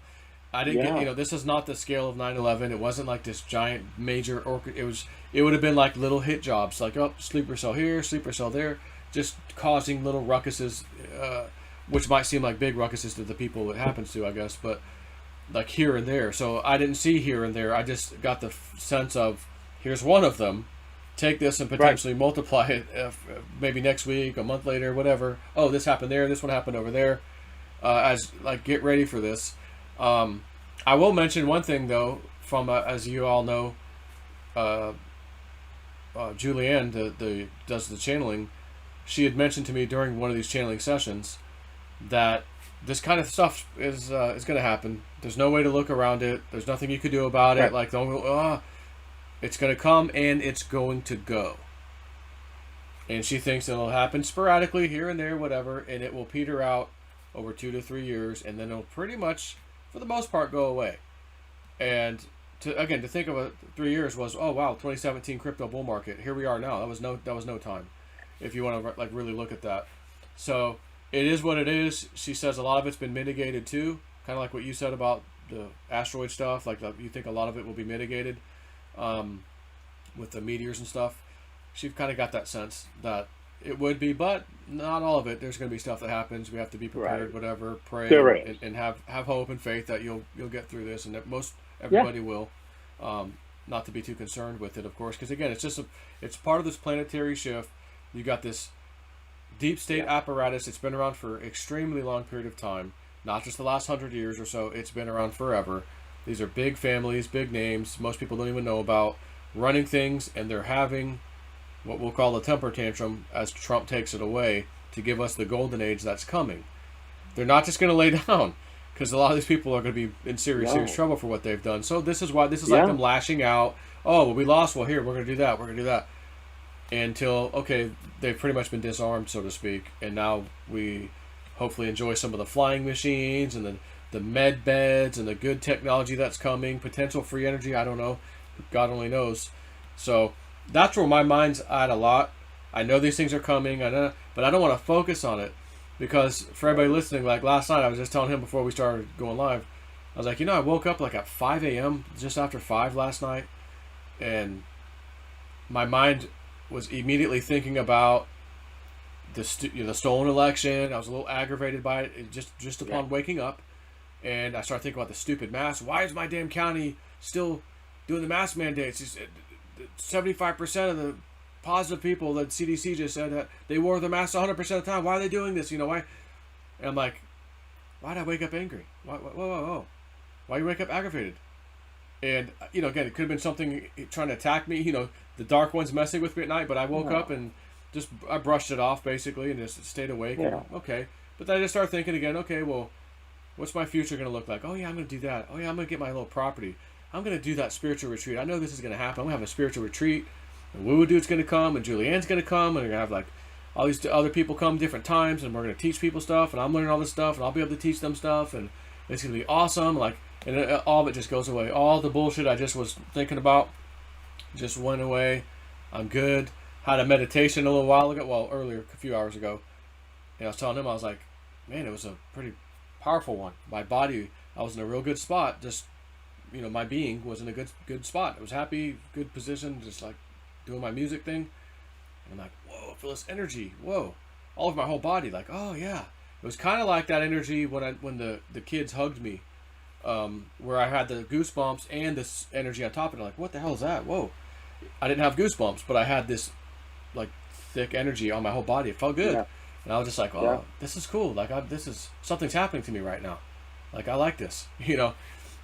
I didn't Yeah. get, this is not the scale of 9/11. It wasn't like this giant major it would have been like little hit jobs, like, oh, sleeper cell here, sleeper cell there, just causing little ruckuses, which might seem like big ruckuses to the people it happens to, I guess, but like here and there. So I didn't see here and there. I just got the sense of, here's one of them. Take this and potentially multiply it maybe next week, a month later, whatever. Oh, this happened there. This one happened over there. As like, get ready for this. I will mention one thing though, from as you all know, Julianne, the does the channeling. She had mentioned to me during one of these channeling sessions that this kind of stuff is going to happen. There's no way to look around it. There's nothing you could do about it. Like, don't go, it's going to come and it's going to go. And she thinks it'll happen sporadically here and there, whatever, and it will peter out over 2 to 3 years, and then it'll pretty much, for the most part, go away. And to think of 3 years was, oh wow, 2017 crypto bull market. Here we are now. That was no time, if you want to like really look at that. So it is what it is. She says a lot of it's been mitigated too, kind of like what you said about the asteroid stuff. Like you think a lot of it will be mitigated with the meteors and stuff. She's kind of got that sense that it would be, but not all of it. There's going to be stuff that happens. We have to be prepared, whatever. Pray and have hope and faith that you'll get through this, and that everybody will. Not to be too concerned with it, of course, because again, it's part of this planetary shift. You got this deep state apparatus. It's been around for extremely long period of time, not just the last 100 years or so. It's been around forever. These are big families, big names. Most people don't even know about running things, and they're having what we'll call a temper tantrum as Trump takes it away to give us the golden age that's coming. They're not just going to lay down, because a lot of these people are going to be in serious trouble for what they've done. So this is like them lashing out. Oh, well, we lost. Well, here, we're going to do that. We're going to do that. Until, okay, they've pretty much been disarmed, so to speak. And now we hopefully enjoy some of the flying machines and the med beds and the good technology that's coming. Potential free energy, I don't know. God only knows. So that's where my mind's at a lot. I know these things are coming, but I don't want to focus on it, because for everybody listening, like last night, I was just telling him before we started going live, I was like, I woke up like at 5 a.m., just after 5 last night, and my mind was immediately thinking about the stolen election. I was a little aggravated by it just upon waking up, and I started thinking about the stupid mask. Why is my damn county still doing the mask mandates? 75% of the positive people that CDC just said that they wore the mask 100% of the time. Why are they doing this? Why? And I'm like, why did I wake up angry? Whoa. Why you wake up aggravated? And, again, it could have been something trying to attack me. The dark one's messing with me at night, but I woke up and I brushed it off, basically, and just stayed awake. Yeah. And, okay. But then I just started thinking again, okay, well, what's my future going to look like? Oh, yeah, I'm going to do that. Oh, yeah, I'm going to get my little property. I'm going to do that spiritual retreat. I know this is going to happen. I'm going to have a spiritual retreat. And Woo Dude's going to come, and Julianne's going to come, and we're going to have, like, all these other people come different times, and we're going to teach people stuff, and I'm learning all this stuff, and I'll be able to teach them stuff, and it's going to be awesome. Like, and all of it just goes away. All the bullshit I just was thinking about just went away. I'm good. Had a meditation a little while ago, earlier, a few hours ago, and I was telling him, I was like, man, it was a pretty powerful one. My body, I was in a real good spot, just, my being was in a good spot. I was happy, good position, just like doing my music thing. And I'm like, whoa, I feel this energy. Whoa. All over my whole body. Like, oh yeah. It was kind of like that energy when the kids hugged me, where I had the goosebumps and this energy on top of it. I'm like, what the hell is that? Whoa. I didn't have goosebumps, but I had this like thick energy on my whole body. It felt good. Yeah. And I was just like, oh, this is cool. Like, something's happening to me right now. Like, I like this,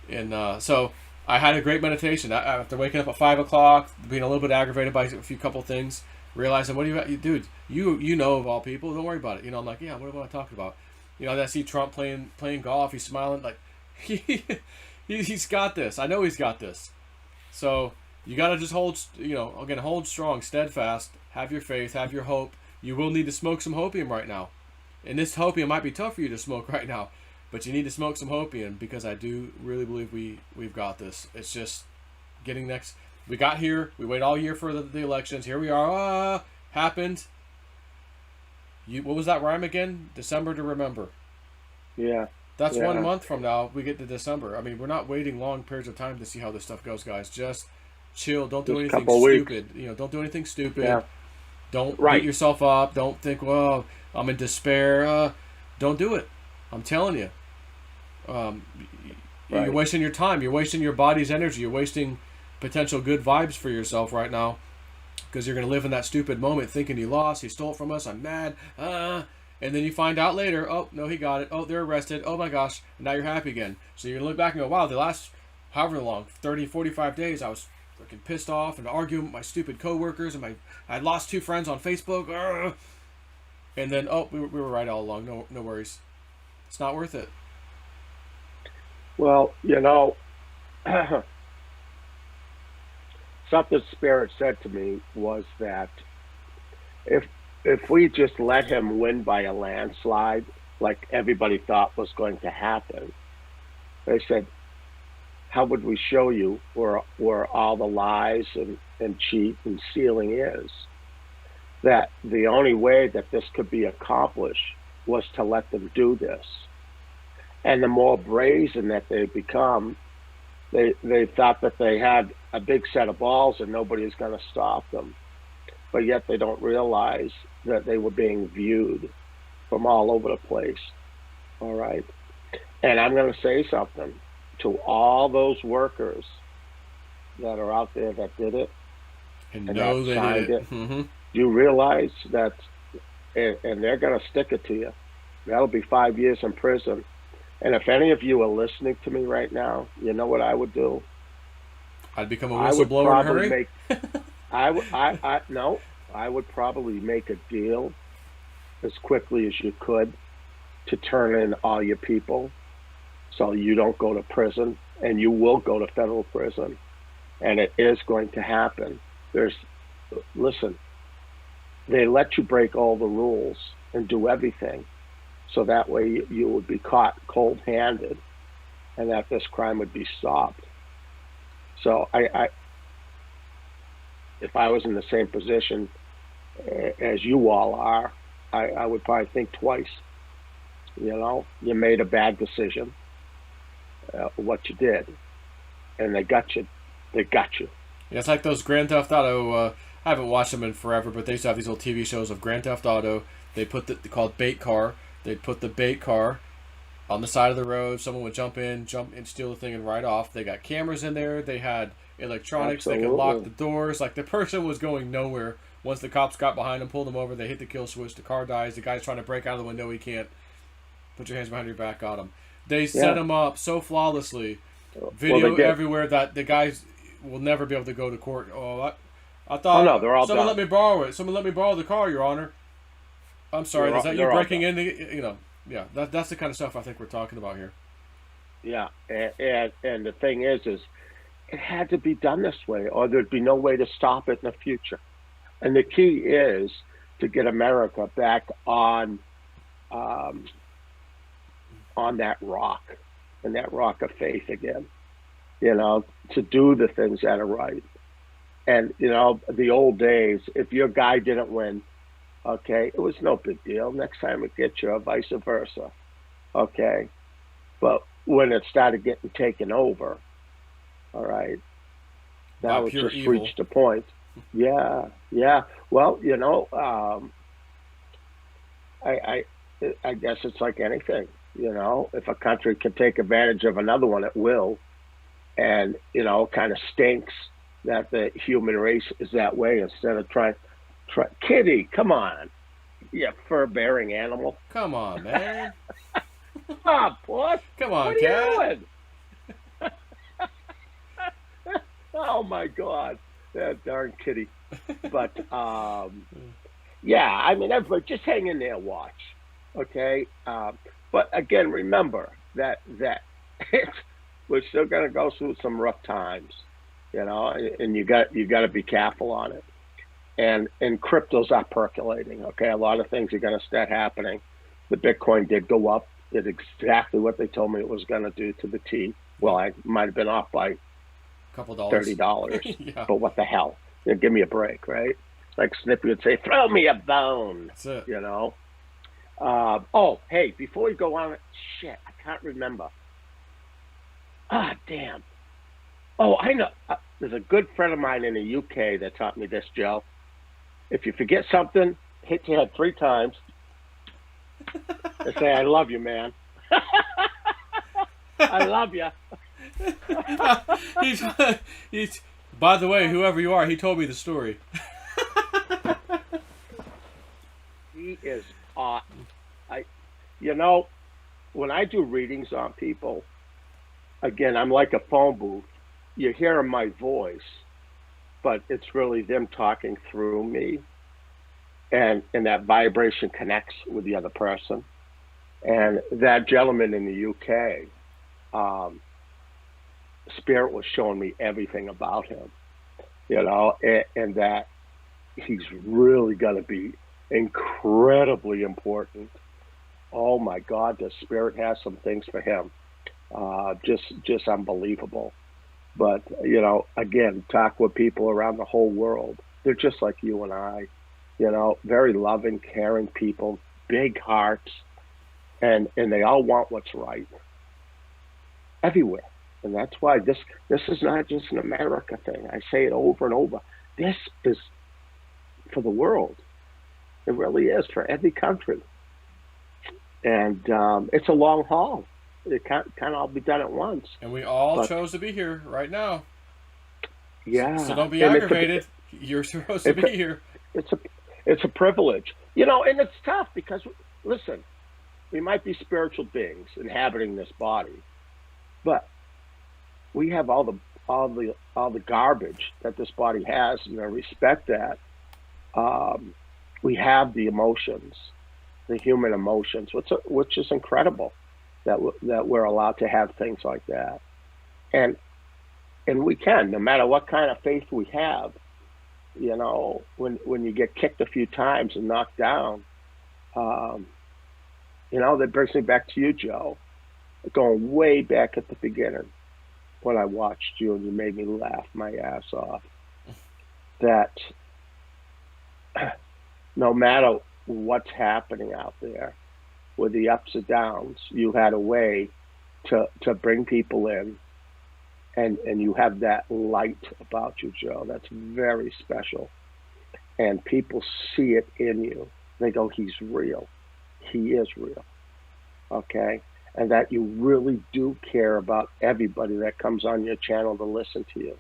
And so I had a great meditation. After waking up at 5 o'clock, being a little bit aggravated by a couple things, realizing, what do you dude? You know of all people, don't worry about it. I'm like, yeah, what am I talking about? I see Trump playing golf. He's smiling like he's got this. I know he's got this. So you got to just hold strong, steadfast. Have your faith. Have your hope. You will need to smoke some hopium right now, and this hopium might be tough for you to smoke right now. But you need to smoke some hopium, because I do really believe we've got this. It's just getting next. We got here. We wait all year for the elections. Here we are. Happened. What was that rhyme again? December to remember. Yeah. That's 1 Yeah. month from now. We get to December. I mean, we're not waiting long periods of time to see how this stuff goes, guys. Just chill. Don't do Just a anything couple of weeks. stupid. Don't do anything stupid. Yeah. Don't beat Right. yourself up. Don't think, well, I'm in despair. Don't do it. I'm telling you. Um, you're Right. wasting your time. You're wasting your body's energy. You're wasting potential good vibes for yourself right now because you're going to live in that stupid moment thinking he lost, he stole it from us, I'm mad. And then you find out later, oh, no, he got it. Oh, they're arrested. Oh, my gosh. And now you're happy again. So you're going to look back and go, wow, the last however long, 30, 45 days, I was freaking pissed off and arguing with my stupid coworkers and I lost 2 friends on Facebook. And then, oh, we were right all along. No worries. It's not worth it. Well, something Spirit said to me was that if if we just let him win by a landslide, like everybody thought was going to happen, they said, how would we show you where all the lies and cheat and stealing is? That the only way that this could be accomplished was to let them do this. And the more brazen that they become, they thought that they had a big set of balls and nobody is going to stop them. But yet they don't realize that they were being viewed from all over the place. All right. And I'm going to say something to all those workers that are out there that did it And and know that they signed did it. it. You realize that, and they're going to stick it to you. That'll be 5 years in prison. And if any of you are listening to me right now, you know what I would do? I'd become a I would whistleblower in a probably hurry. make, I would, I, no, I would probably make a deal as quickly as you could to turn in all your people so you don't go to prison, and you will go to federal prison. And it is going to happen. Listen, they let you break all the rules and do everything. So that way you would be caught cold-handed and that this crime would be stopped. So if I was in the same position as you all are, I would probably think twice. You made a bad decision, what you did, and they got you. They got you. Yeah, it's like those Grand Theft Auto. I haven't watched them in forever, but they used to have these little TV shows of Grand Theft Auto. They called bait car. They'd put the bait car on the side of the road. Someone would jump in, steal the thing, and ride off. They got cameras in there. They had electronics. They could lock the Absolutely. doors. Like the person was going nowhere. Once the cops got behind him, pulled him over, they hit the kill switch. The car dies. The guy's trying to break out of the window. He can't. Put your hands behind your back on him. They set Yeah. him up so flawlessly. Well, they Video did. everywhere that the guys will never be able to go to court. I Oh thought no, they're all someone done. let me borrow it. Someone let me borrow the car, Your Honor. I'm sorry. Is that you They're all breaking done. into? Yeah. That's the kind of stuff I think we're talking about here. Yeah, and the thing is it had to be done this way, or there'd be no way to stop it in the future. And the key is to get America back um, on that rock, and that rock of faith again. To do the things that are right. And the old days, if your guy didn't win, okay, it was no big deal. Next time it gets you, or vice versa. Okay. But when it started getting taken over, all right, that By was pure just evil. reached a point. Yeah, yeah. Well, I I guess it's like anything. If a country can take advantage of another one, it will. And kind of stinks that the human race is that way instead of trying. Kitty, come on, you fur-bearing animal. Come on, man. Come on, boss. Come What on, are you cat. doing? Oh my God, that darn kitty. But yeah, I mean, everybody just hang in there, watch, okay. But again, remember that we're still gonna go through some rough times, and you got to be careful on it. And cryptos are percolating. Okay, a lot of things are gonna start happening. The Bitcoin did go up. Did exactly what they told me it was gonna do to the T. Well, I might have been off by Couple dollars. $30, Yeah, but what the hell? Give me a break, right? Like Snippy would say, "Throw me a bone," that's it. you know. Oh, hey, before we go on, shit, I can't remember. Ah, damn. Oh, I know. There's a good friend of mine in the UK that taught me this, Joe. If you forget something, hit your head 3 times and say, I love you, man. I love you. he's, he's, by the way, whoever you are, he told me the story. He is, I, you know, when I do readings on people, again, I'm like a phone booth. You hear my voice, but it's really them talking through me, and that vibration connects with the other person. And that gentleman in the UK, um, Spirit was showing me everything about him, and that he's really going to be incredibly important. Oh my God, the Spirit has some things for him, just unbelievable. But again, talk with people around the whole world. They're just like you and I, very loving, caring people, big hearts, and they all want what's right everywhere. And that's why this is not just an America thing. I say it over and over. This is for the world. It really is for every country. And it's a long haul. It can't all be done at once. And we all But chose to be here right now. So yeah, don't be and aggravated. You're supposed to it's be a, here. it's a it's a privilege, and it's tough because listen, we might be spiritual beings inhabiting this body, but we have all the garbage that this body has, and I respect that. Um, we have the emotions, the human emotions, which is incredible that we're allowed to have things like that, and we can, no matter what kind of faith we have. When you get kicked a few times and knocked down, um, that brings me back to you, Joe, going way back at the beginning when I watched you and you made me laugh my ass off. That no matter what's happening out there with the ups and downs, you had a way to bring people in, and you have that light about you, Joe. That's very special. And people see it in you. They go, he's real. He is real. Okay? And that you really do care about everybody that comes on your channel to listen to you.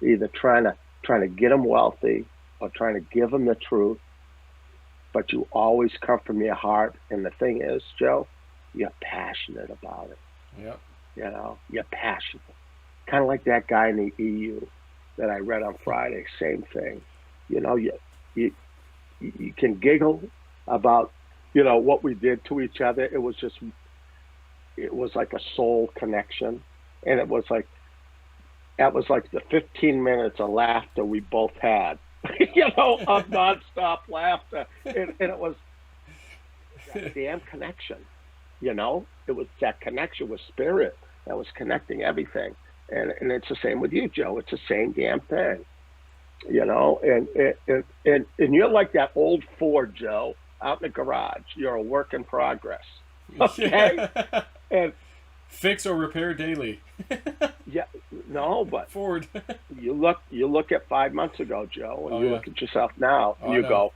Either trying to get them wealthy or trying to give them the truth, but you always come from your heart. And the thing is, Joe, you're passionate about it. Yep. You're passionate. Kind of like that guy in the EU that I read on Friday. Same thing. You you can giggle about what we did to each other. It was like a soul connection, and it was like that was like the 15 minutes of laughter we both had. Of nonstop laughter, and it was that damn connection. It was that connection with Spirit that was connecting everything. And it's the same with you, Joe. It's the same damn thing, and you're like that old Ford, Joe, out in the garage. You're a work in progress, okay? And Fix or repair daily. yeah, no, but Ford. you look at 5 months ago, Joe, and Oh, you yeah. look at yourself now, and Oh, I you know. go,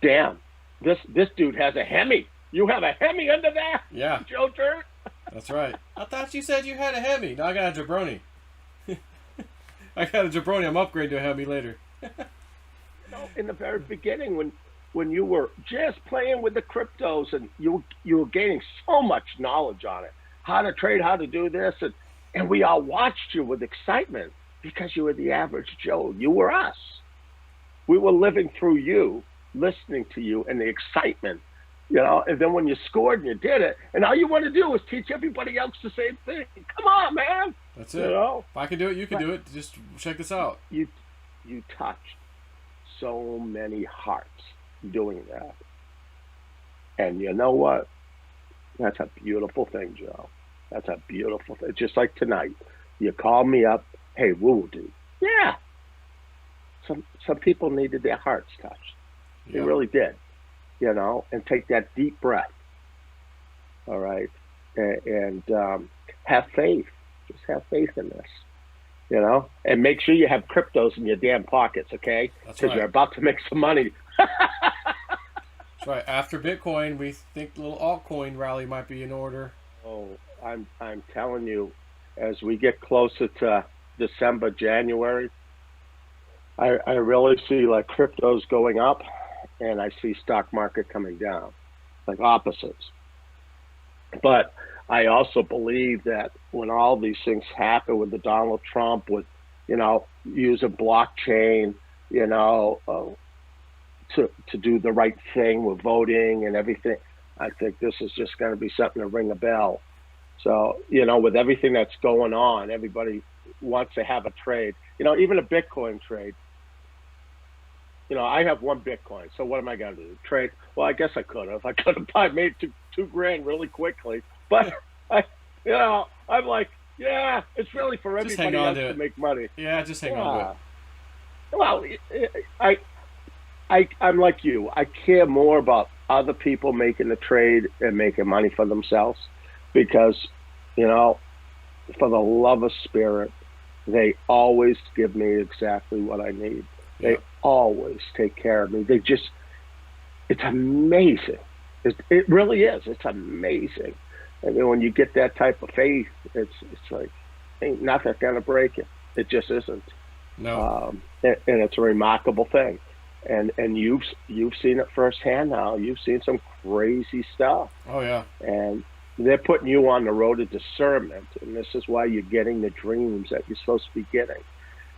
damn, this dude has a Hemi. You have a Hemi under there, Yeah, Joe Dirt. that's right. I thought you said you had a Hemi. Now I got a jabroni. I got a jabroni. I'm upgrading to a Hemi later. In the very beginning, when you were just playing with the cryptos, and you were gaining so much knowledge on it, how to trade, how to do this, and we all watched you with excitement because you were the average Joe. You were us. We were living through you, listening to you, and the excitement. And then when you scored and you did it, and all you want to do is teach everybody else the same thing. Come on, man. That's You it. know, If I can do it, you can but do it. Just check this out. you you touched so many hearts doing that. And you know what? That's a beautiful thing, Joe. That's a beautiful thing. Just like tonight, you called me up. Hey, woo, dude. Yeah. Some people needed their hearts touched. They Yep. really did. and take that deep breath. All right. And have faith. Just have faith in this, and make sure you have cryptos in your damn pockets, okay? That's Because right. you're about to make some money. That's right. After Bitcoin, we think the little altcoin rally might be in order. Oh, I'm telling you, as we get closer to December, January, I really see like cryptos going up, and I see stock market coming down, like opposites. But I also believe that when all these things happen with the Donald Trump, with using blockchain, to do the right thing with voting and everything, I think this is just going to be something to ring a bell. So, with everything that's going on, everybody wants to have a trade. Even a Bitcoin trade. I have one Bitcoin, so what am I going to do? Trade? Well, I guess I could have. I could have probably made two grand really quickly, but I'm like, yeah, it's really for Just everybody hang on else to to make money. Yeah, just hang on to it. Well, I'm like you. I care more about other people making the trade and making money for themselves, because, for the love of spirit, they always give me exactly what I need. They Yeah. always take care of me. It's amazing. It really is. It's amazing. And then when you get that type of faith, it's like, ain't nothing gonna break it. It just isn't. No. And it's a remarkable thing. And you've seen it firsthand now. You've seen some crazy stuff. Oh, yeah. And they're putting you on the road of discernment, and this is why you're getting the dreams that you're supposed to be getting.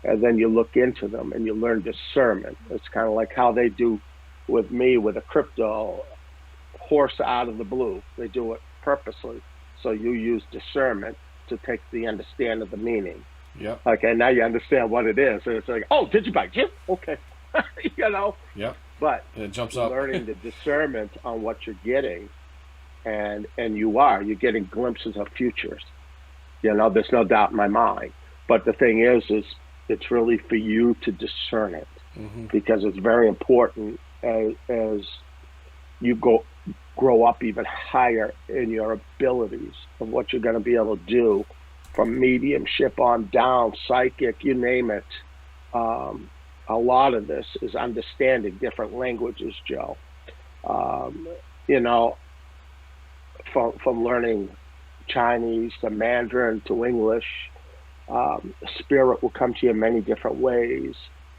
And then you look into them and you learn discernment. It's kind of like how they do with me with a crypto horse out of the blue. They do it purposely. So you use discernment to take the understand of the meaning. Yep. Okay, now you understand what it is. And it's like, oh, did you buy Jim? Okay. Yep. But And it jumps up. learning the discernment on what you're getting, and you're getting glimpses of futures. There's no doubt in my mind. But the thing is it's really for you to discern it, because it's very important as you grow up even higher in your abilities of what you're going to be able to do, from mediumship on down, psychic, you name it. A lot of this is understanding different languages, Joe. From learning Chinese to Mandarin to English, spirit will come to you in many different ways.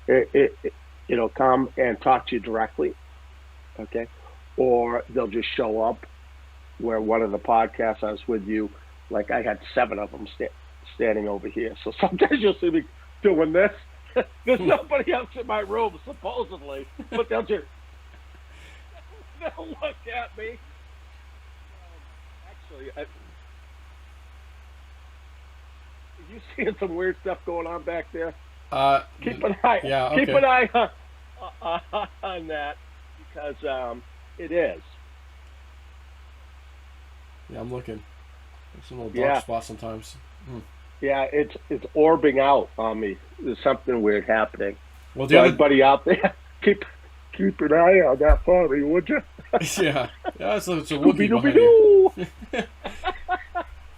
It'll come and talk to you directly, okay? Or they'll just show up. Where one of the podcasts I was with you, like I had 7 of them standing over here. So sometimes you'll see me doing this. There's nobody else in my room, supposedly, but they'll look at me. Actually, are you seeing some weird stuff going on back there? Keep an eye. Yeah, Keep okay. an eye on that, because it is. Yeah, I'm looking. There's some little dark spots sometimes. Yeah, it's orbing out on me. There's something weird happening. Well, So everybody out there, keep an eye on that for me, would you? yeah, it's a Wookiee behind Scooby-Doo. you.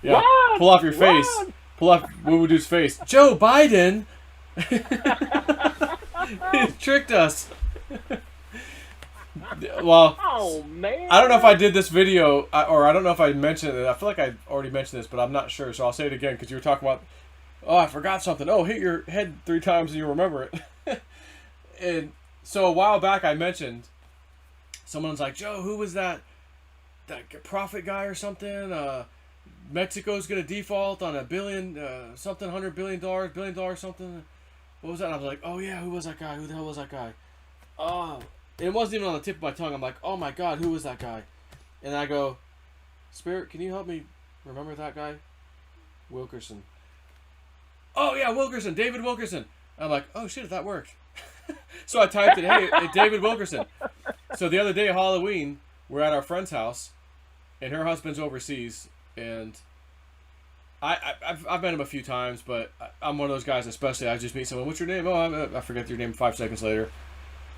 Yeah, Run! pull off your face. Run! Pull off Woo-Woo-Doo's face. Joe Biden he tricked us. Well, Oh man! I don't know if I did this video, or I don't know if I mentioned it. I feel like I already mentioned this, but I'm not sure, so I'll say it again, because you were talking about, oh, I forgot something. Oh, hit your head 3 times and you remember it. And so a while back I mentioned, someone's like, Joe, who was that prophet guy or something? Mexico's going to default on $1 billion, $100 billion something. What was that? And I was like, oh yeah, who was that guy? Who the hell was that guy? Oh, it wasn't even on the tip of my tongue. I'm like, oh my God, who was that guy? And I go, Spirit, can you help me remember that guy? Wilkerson. Oh yeah, Wilkerson, David Wilkerson. I'm like, oh shit, that worked. So I typed it, hey, David Wilkerson. So the other day, Halloween, we're at our friend's house, and her husband's overseas, and I've met him a few times, but I'm one of those guys, especially, I just meet someone, what's your name? Oh, I forget your name 5 seconds later.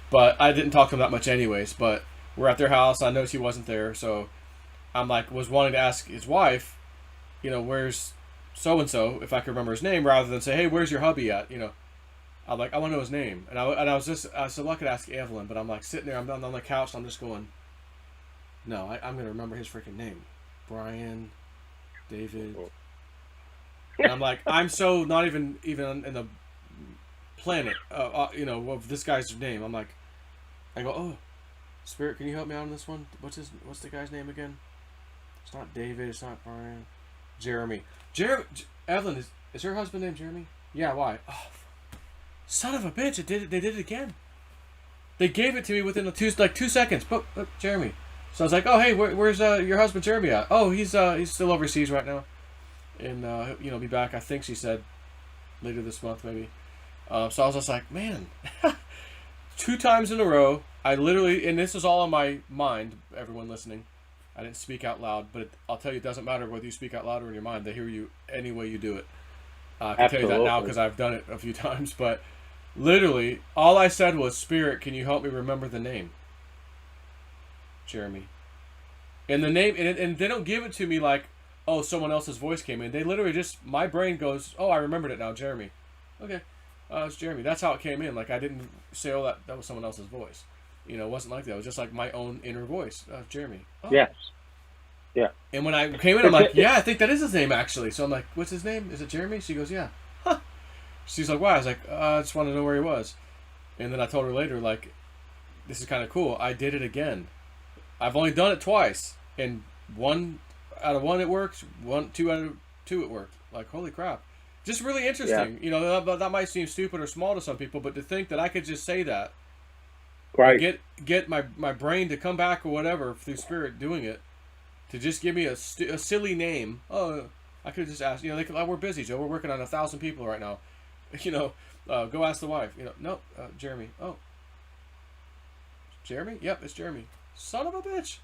But I didn't talk to him that much anyways. But we're at their house. I noticed he wasn't there, so I'm like, was wanting to ask his wife, where's so and so, if I could remember his name, rather than say, hey, where's your hubby at? I'm like, I want to know his name, and I was just, I was so lucky to ask Evelyn, but I'm like sitting there, I'm on the couch, and I'm just going, no, I'm gonna remember his freaking name, Brian, David, and I'm like, I'm so not even in the planet, of this guy's name. I'm like, I go, oh, Spirit, can you help me out on this one? What's the guy's name again? It's not David. It's not Brian. Jeremy. Evelyn, is her husband named Jeremy? Yeah. Why? Oh, son of a bitch! They did it again. They gave it to me within 2 seconds. But Jeremy. So I was like, oh hey, where's your husband Jeremy at? Oh, he's still overseas right now, and be back. I think she said later this month maybe. So I was just like, man, 2 times in a row. I literally, and this is all on my mind, everyone listening. I didn't speak out loud, but I'll tell you, it doesn't matter whether you speak out loud or in your mind. They hear you any way you do it. I can tell you that now because I've done it a few times. But literally, all I said was, Spirit, can you help me remember the name? Jeremy. And the name, and they don't give it to me like, oh, someone else's voice came in. They literally just, my brain goes, oh, I remembered it now, Jeremy. Okay, it's Jeremy. That's how it came in. Like, I didn't say, oh, that was someone else's voice. It wasn't like that. It was just like my own inner voice. Jeremy. Oh. Yes. Yeah. And when I came in, I'm like, yeah, I think that is his name, actually. So I'm like, what's his name? Is it Jeremy? She goes, yeah. Huh. She's like, why? I was like, I just want to know where he was. And then I told her later, like, this is kind of cool. I did it again. I've only done it twice. And 1 out of 1 it worked. 2 out of 2 it worked. Like, holy crap. Just really interesting. Yeah. That might seem stupid or small to some people, but to think that I could just say that. Right. Get my brain to come back or whatever through Spirit doing it, to just give me a silly name. Oh, I could just ask. They could, we're busy, Joe. We're working on 1,000 people right now. Go ask the wife. No, Jeremy. Oh, Jeremy. Yep, it's Jeremy. Son of a bitch.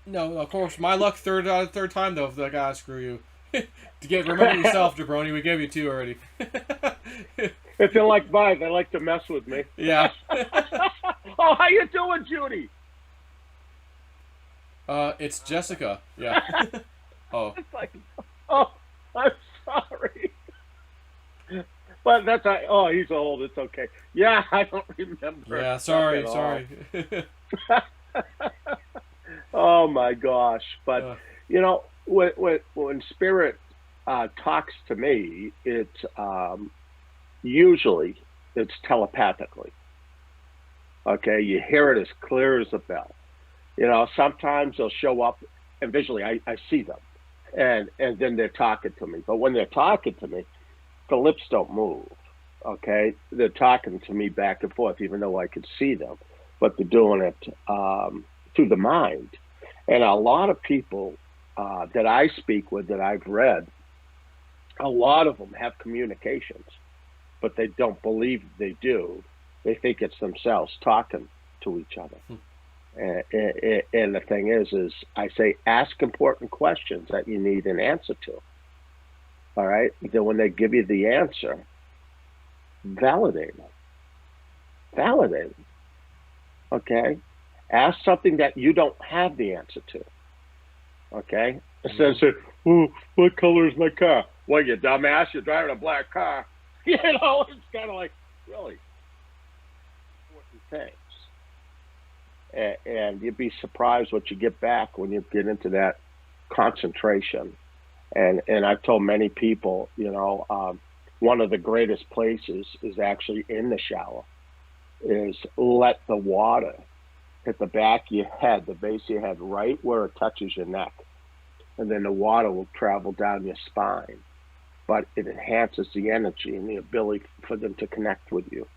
No, of course, my luck. Third time though. Like, screw you. Remember yourself, Jabroni. We gave you 2 already. If they're like mine, they like to mess with me. Yeah. Oh, how you doing, Judy? It's Jessica. Yeah. Oh. It's like, oh, I'm sorry. But that's oh, he's old. It's okay. Yeah, I don't remember. Yeah, sorry. Oh my gosh! But when Spirit talks to me, it's usually it's telepathically. Okay, you hear it as clear as a bell. Sometimes they'll show up, and visually I see them, and then they're talking to me. But when they're talking to me, the lips don't move. Okay, they're talking to me back and forth, even though I can see them, but they're doing it through the mind. And a lot of people that I speak with, that I've read, a lot of them have communications, but they don't believe they do. They think it's themselves talking to each other. And the thing is I say, ask important questions that you need an answer to. All right? Then when they give you the answer, validate it. Validate it. Okay? Ask something that you don't have the answer to. Okay? Instead of saying, oh, what color is my car? Well, you dumbass, you're driving a black car. It's kind of like, really? Important things. And you'd be surprised what you get back when you get into that concentration. And I've told many people, one of the greatest places is actually in the shower, is let the water hit the back of your head, the base of your head, right where it touches your neck. And then the water will travel down your spine. But it enhances the energy and the ability for them to connect with you.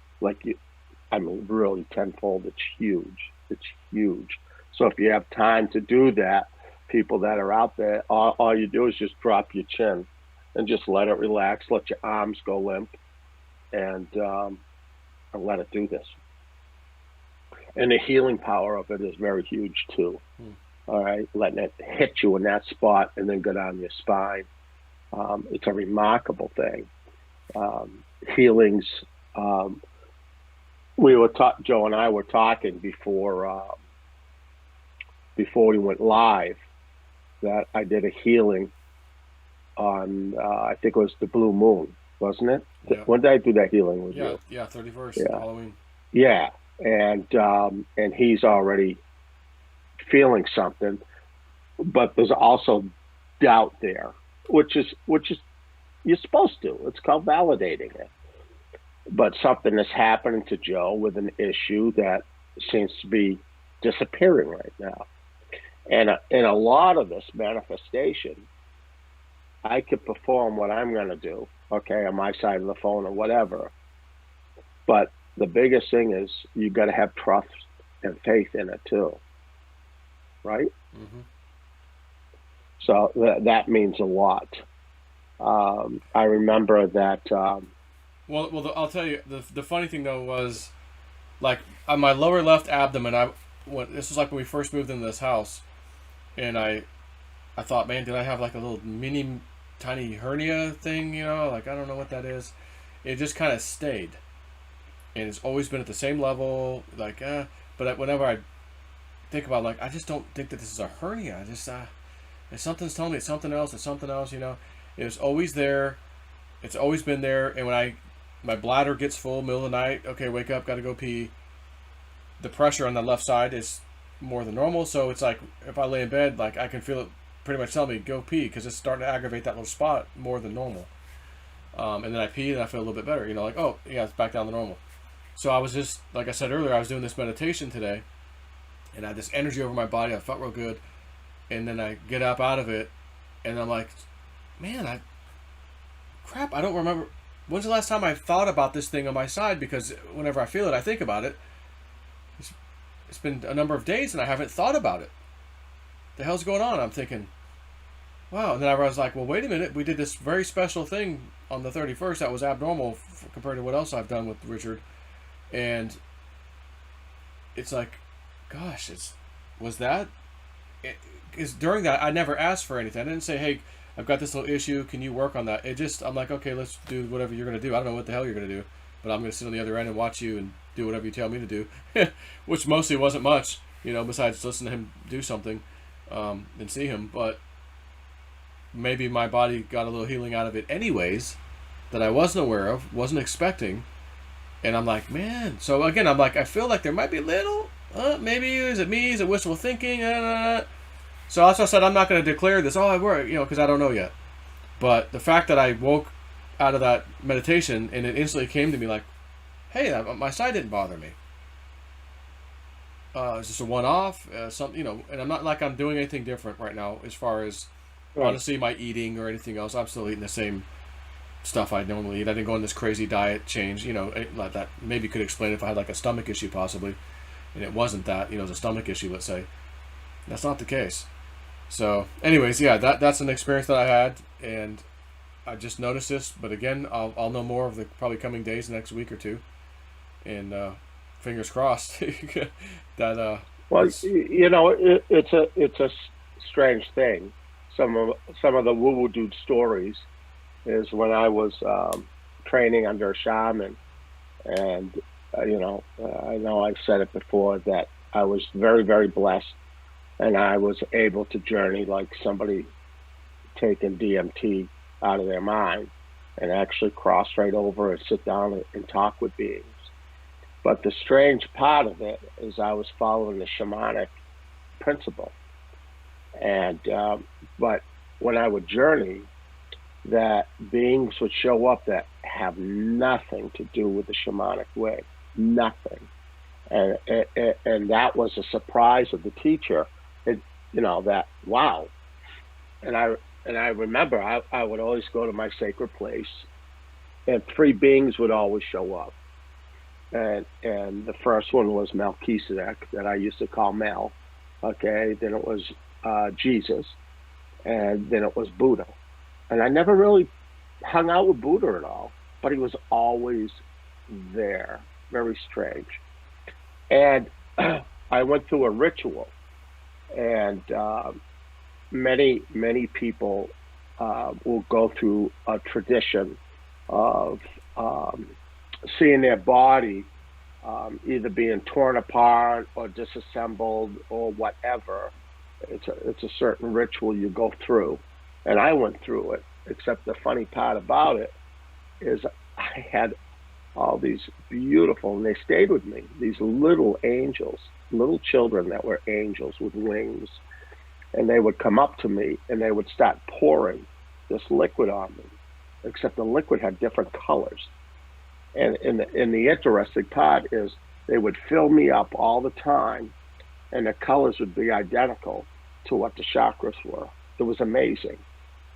Really tenfold. It's huge. It's huge. So if you have time to do that, people that are out there, all you do is just drop your chin and just let it relax, let your arms go limp, and let it do this. And the healing power of it is very huge too. All right, letting it hit you in that spot and then go down your spine. It's a remarkable thing. Healings. We were Joe and I were talking before before we went live that I did a healing on, I think it was the Blue Moon, wasn't it? Yeah. When did I do that healing with Yeah. you? Yeah. 31st Yeah. Halloween. Yeah. And he's already feeling something, but there's also doubt there, which is you're supposed to. It's called validating it. But something is happening to Joe with an issue that seems to be disappearing right now. And in a lot of this manifestation, I could perform what I'm going to do, okay, on my side of the phone or whatever. But the biggest thing is you got to have trust and faith in it too, right? Mm-hmm. So that means a lot. I remember that. Well, I'll tell you. The funny thing though was, like, on my lower left abdomen, this was like when we first moved into this house, and I thought, man, did I have like a little mini tiny hernia thing? You know, like I don't know what that is. It just kind of stayed, and it's always been at the same level. Like, but whenever I think about, like, I just don't think that this is a hernia. I just if something's telling me it's something else. It's something else. You know, it's always there. It's always been there. And when my bladder gets full, middle of the night, okay, wake up, got to go pee. The pressure on the left side is more than normal, so it's like if I lay in bed, like I can feel it pretty much tell me go pee because it's starting to aggravate that little spot more than normal. And then I pee and I feel a little bit better. You know, like, oh yeah, it's back down to normal. So I was just, like I said earlier, I was doing this meditation today, and I had this energy over my body. I felt real good, and then I get up out of it, and I'm like, man, I don't remember. When's the last time I thought about this thing on my side? Because whenever I feel it, I think about it. It's been a number of days and I haven't thought about it. The hell's going on? I'm thinking, wow. And then I was like, well, wait a minute. We did this very special thing on the 31st that was abnormal compared to what else I've done with Richard. And it's like, gosh, was that? Because during that, I never asked for anything. I didn't say, hey, I've got this little issue. Can you work on that? I'm like, okay, let's do whatever you're going to do. I don't know what the hell you're going to do, but I'm going to sit on the other end and watch you and do whatever you tell me to do, which mostly wasn't much, you know, besides listen to him do something and see him. But maybe my body got a little healing out of it anyways that I wasn't aware of, wasn't expecting. And I'm like, man. So again, I'm like, I feel like there might be a little, maybe, is it me? Is it wishful thinking? So that's why I said I'm not going to declare this, I work, you know, because I don't know yet. But the fact that I woke out of that meditation and it instantly came to me like, hey, my side didn't bother me. It's just a one-off, you know, and I'm not like I'm doing anything different right now as far as, honestly, my eating or anything else. I'm still eating the same stuff I normally eat. I didn't go on this crazy diet change, you know, like that maybe could explain if I had like a stomach issue possibly, and it wasn't that, you know, it was a stomach issue, let's say. That's not the case. So, anyways, yeah, that's an experience that I had, and I just noticed this. But again, I'll know more of the probably coming days, next week or two, and fingers crossed that. Well, you know, it's a strange thing. Some of the woo-woo dude stories is when I was training under a shaman, and you know, I know I've said it before that I was very, very blessed. And I was able to journey like somebody taking DMT out of their mind and actually cross right over and sit down and talk with beings. But the strange part of it is I was following the shamanic principle. And, but when I would journey, that beings would show up that have nothing to do with the shamanic way, nothing. And that was a surprise of the teacher. You know, that, wow. And I remember I would always go to my sacred place and three beings would always show up. And the first one was Melchizedek, that I used to call Mel. Okay, then it was Jesus, and then it was Buddha. And I never really hung out with Buddha at all, but he was always there. Very strange. And I went through a ritual. And many people will go through a tradition of seeing their body either being torn apart or disassembled or whatever, It's a certain ritual you go through, and I went through it. Except the funny part about it is I had all these beautiful, and they stayed with me. These little angels, little children that were angels with wings, and they would come up to me and they would start pouring this liquid on me. Except the liquid had different colors. And the interesting part is they would fill me up all the time, and the colors would be identical to what the chakras were. It was amazing.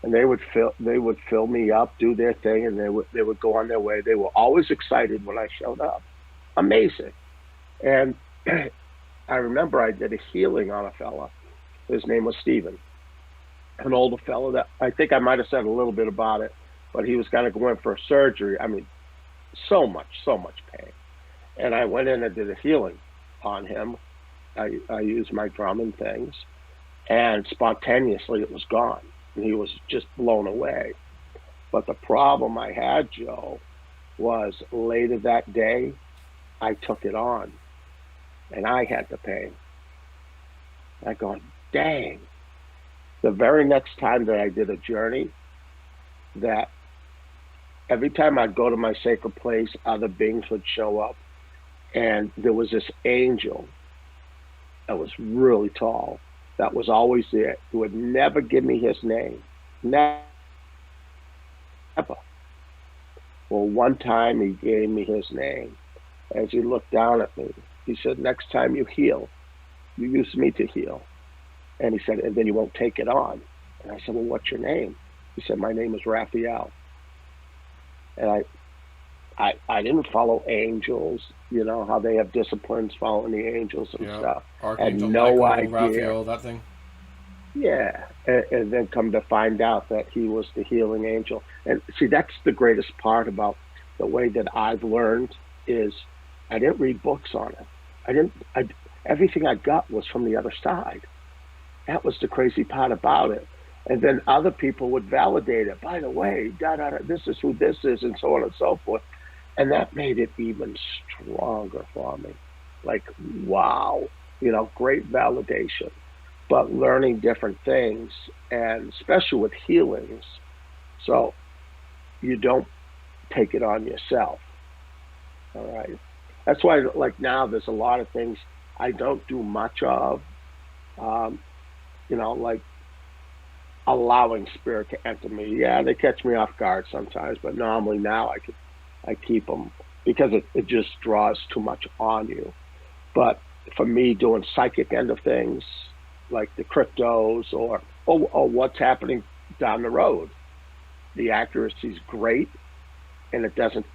And they would fill me up, do their thing, and they would go on their way. They were always excited when I showed up. Amazing. And I remember I did a healing on a fella. His name was Stephen, an older fellow that I think I might have said a little bit about it, but he was going to go in for a surgery. I mean, so much pain. And I went in and did a healing on him. I used my drum and things, and spontaneously it was gone. And he was just blown away. But the problem I had, Joe, was later that day, I took it on, and I had the pain. I go, dang. The very next time that I did a journey, that every time I'd go to my sacred place, other beings would show up. And there was this angel that was really tall, that was always there. He would never give me his name. Never. Well, one time he gave me his name. As he looked down at me, he said, next time you heal, you use me to heal. And he said, and then you won't take it on. And I said, well, what's your name? He said, my name is Raphael. And I didn't follow angels, you know, how they have disciplines following the angels and stuff. Archangel Had no Michael, idea. Raphael, that thing. Yeah. And then come to find out that he was the healing angel. And see, that's the greatest part about the way that I've learned is I didn't read books on it. Everything I got was from the other side. That was the crazy part about it. And then other people would validate it. By the way, this is who this is, and so on and so forth. And that made it even stronger for me. Like, wow, you know, great validation. But learning different things, and especially with healings, so you don't take it on yourself. All right. That's why, like now, there's a lot of things I don't do much of. You know, like allowing spirit to enter me. Yeah, they catch me off guard sometimes, but normally now I keep them because it just draws too much on you. But for me, doing psychic end of things, like the cryptos or what's happening down the road, the accuracy is great, and it doesn't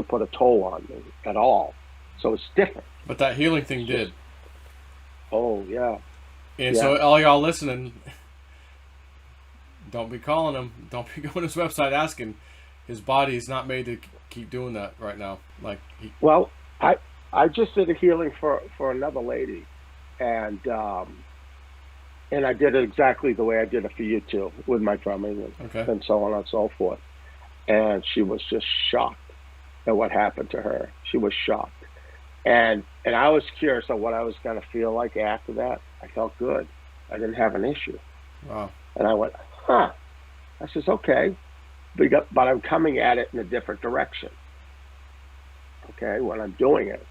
put a toll on me at all. So it's different. But that healing thing did. Oh yeah. And so all y'all listening, don't be calling him. Don't be going to his website asking. His body is not made to keep doing that right now. Well, I just did a healing for another lady, and I did it exactly the way I did it for you too, with my drumming and so on and so forth. And she was just shocked at what happened to her. She was shocked. And I was curious of what I was going to feel like after that. I felt good. I didn't have an issue. Wow. And I went, I says, okay, but I'm coming at it in a different direction. Okay, when I'm doing it.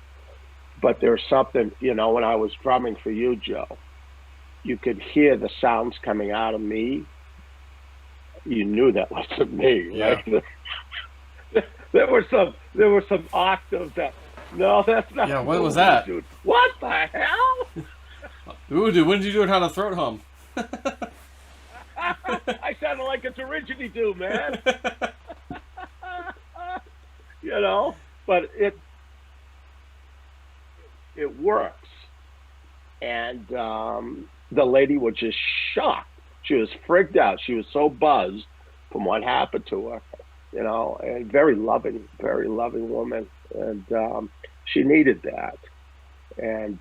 But there's something, you know, when I was drumming for you, Joe, you could hear the sounds coming out of me. You knew that wasn't me, right? Yeah. There were some octaves that. No, that's not. Yeah, when was that? Dude. What the hell? Ooh, dude, when did you do it? How to throat hum? I sounded like a didgeridoo, man. You know, but it works. And the lady was just shocked. She was freaked out. She was so buzzed from what happened to her, you know, and very loving woman. And she needed that. And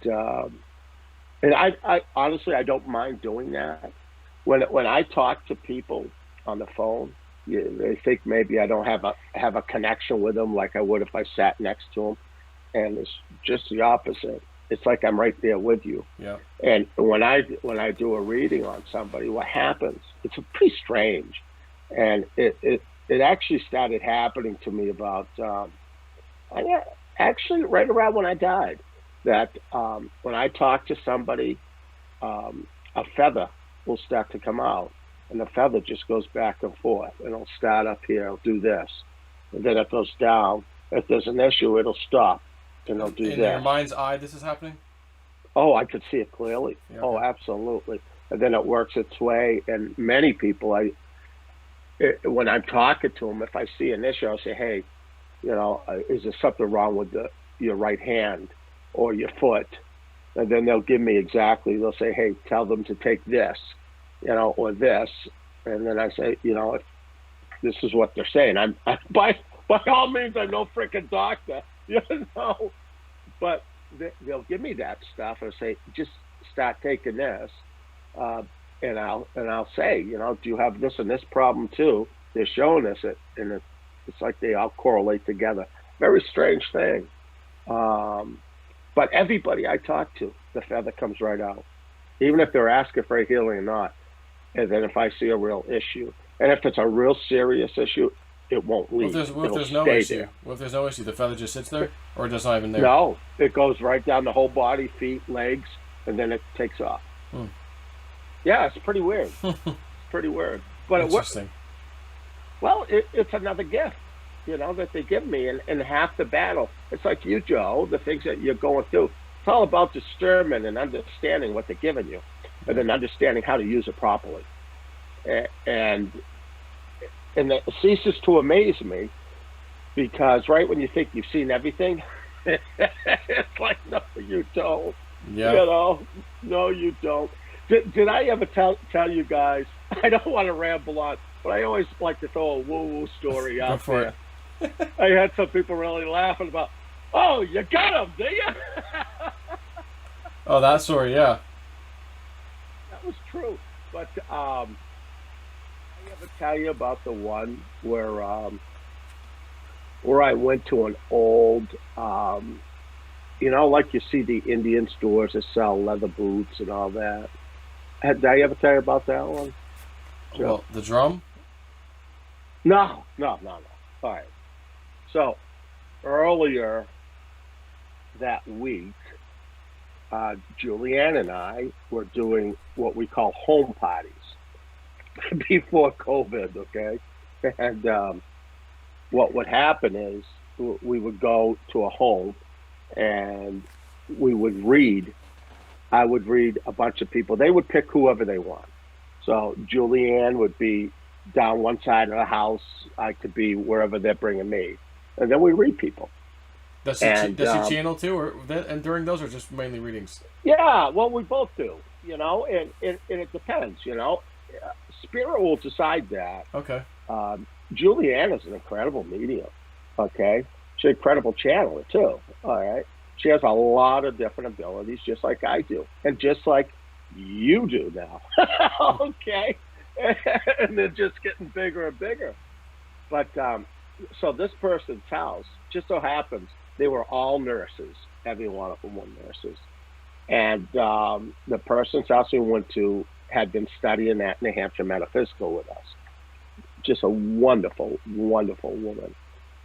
I honestly, I don't mind doing that. When I talk to people on the phone, they think maybe I don't have a connection with them like I would if I sat next to them. And it's just the opposite. it's like I'm right there with you. Yeah. And when I do a reading on somebody, what happens? It's pretty strange, and it actually started happening to me about actually right around when I died. That when I talk to somebody, a feather will start to come out, and the feather just goes back and forth, and it'll start up here, it'll do this, and then it goes down. If there's an issue, it'll stop, and it'll do In your this. mind's eye, this is happening. Oh, I could see it clearly. Yeah. Oh, Okay. absolutely. And then it works its way. And many people, when I'm talking to them, if I see an issue, I'll say, "Hey, is there something wrong with your right hand or your foot?" And then they'll give me exactly. They'll say, "Hey, tell them to take this, or this." And then I say, if this is what they're saying, I by all means, I'm no freaking doctor, but they'll give me that stuff and say, just start taking this, and I'll say, do you have this and this problem too? They're showing us it, and it's like they all correlate together. Very strange thing. But everybody I talk to, the feather comes right out, even if they're asking for a healing or not. And then if I see a real issue, and if it's a real serious issue, it won't leave. What if It'll there's no stay issue? there. What if there's no issue? The feather just sits there, or it's not even there. No, it goes right down the whole body, feet, legs, and then it takes off. Hmm. Yeah, it's pretty weird. It's pretty weird. But it works. Interesting. Well, it's another gift, that they give me. And half the battle, it's like you, Joe, the things that you're going through. It's all about discernment and understanding what they're giving you, and then understanding how to use it properly. And it ceases to amaze me, because right when you think you've seen everything, it's like, no, you don't. Yeah. No, you don't. Did I ever tell you guys? I don't want to ramble on, but I always like to throw a woo-woo story Go out for there. it. I had some people really laughing about, "Oh, you got him, do you?" Oh, that story. Yeah. That was true. But I ever tell you about the one where I went to an old, like you see the Indian stores that sell leather boots and all that. Did I ever tell you about that one? Sure. Well, the drum. No. All right. So earlier that week, Julianne and I were doing what we call home parties before COVID, okay? And what would happen is we would go to a home, and we would read. I would read a bunch of people. They would pick whoever they want. So Julianne would be down one side of the house. I could be wherever they're bringing me. And then we read people. Does he channel too, and during those, or just mainly readings? Yeah, well, we both do, and it depends, Spirit will decide that. Okay. Julianne is an incredible medium, okay? She's an incredible channeler, too, all right? She has a lot of different abilities, just like I do, and just like you do now, okay? And they're just getting bigger and bigger. But so this person's house just so happens they were all nurses. Every one of them were nurses. And the person's house we went to had been studying at New Hampshire Metaphysical with us. Just a wonderful, wonderful woman.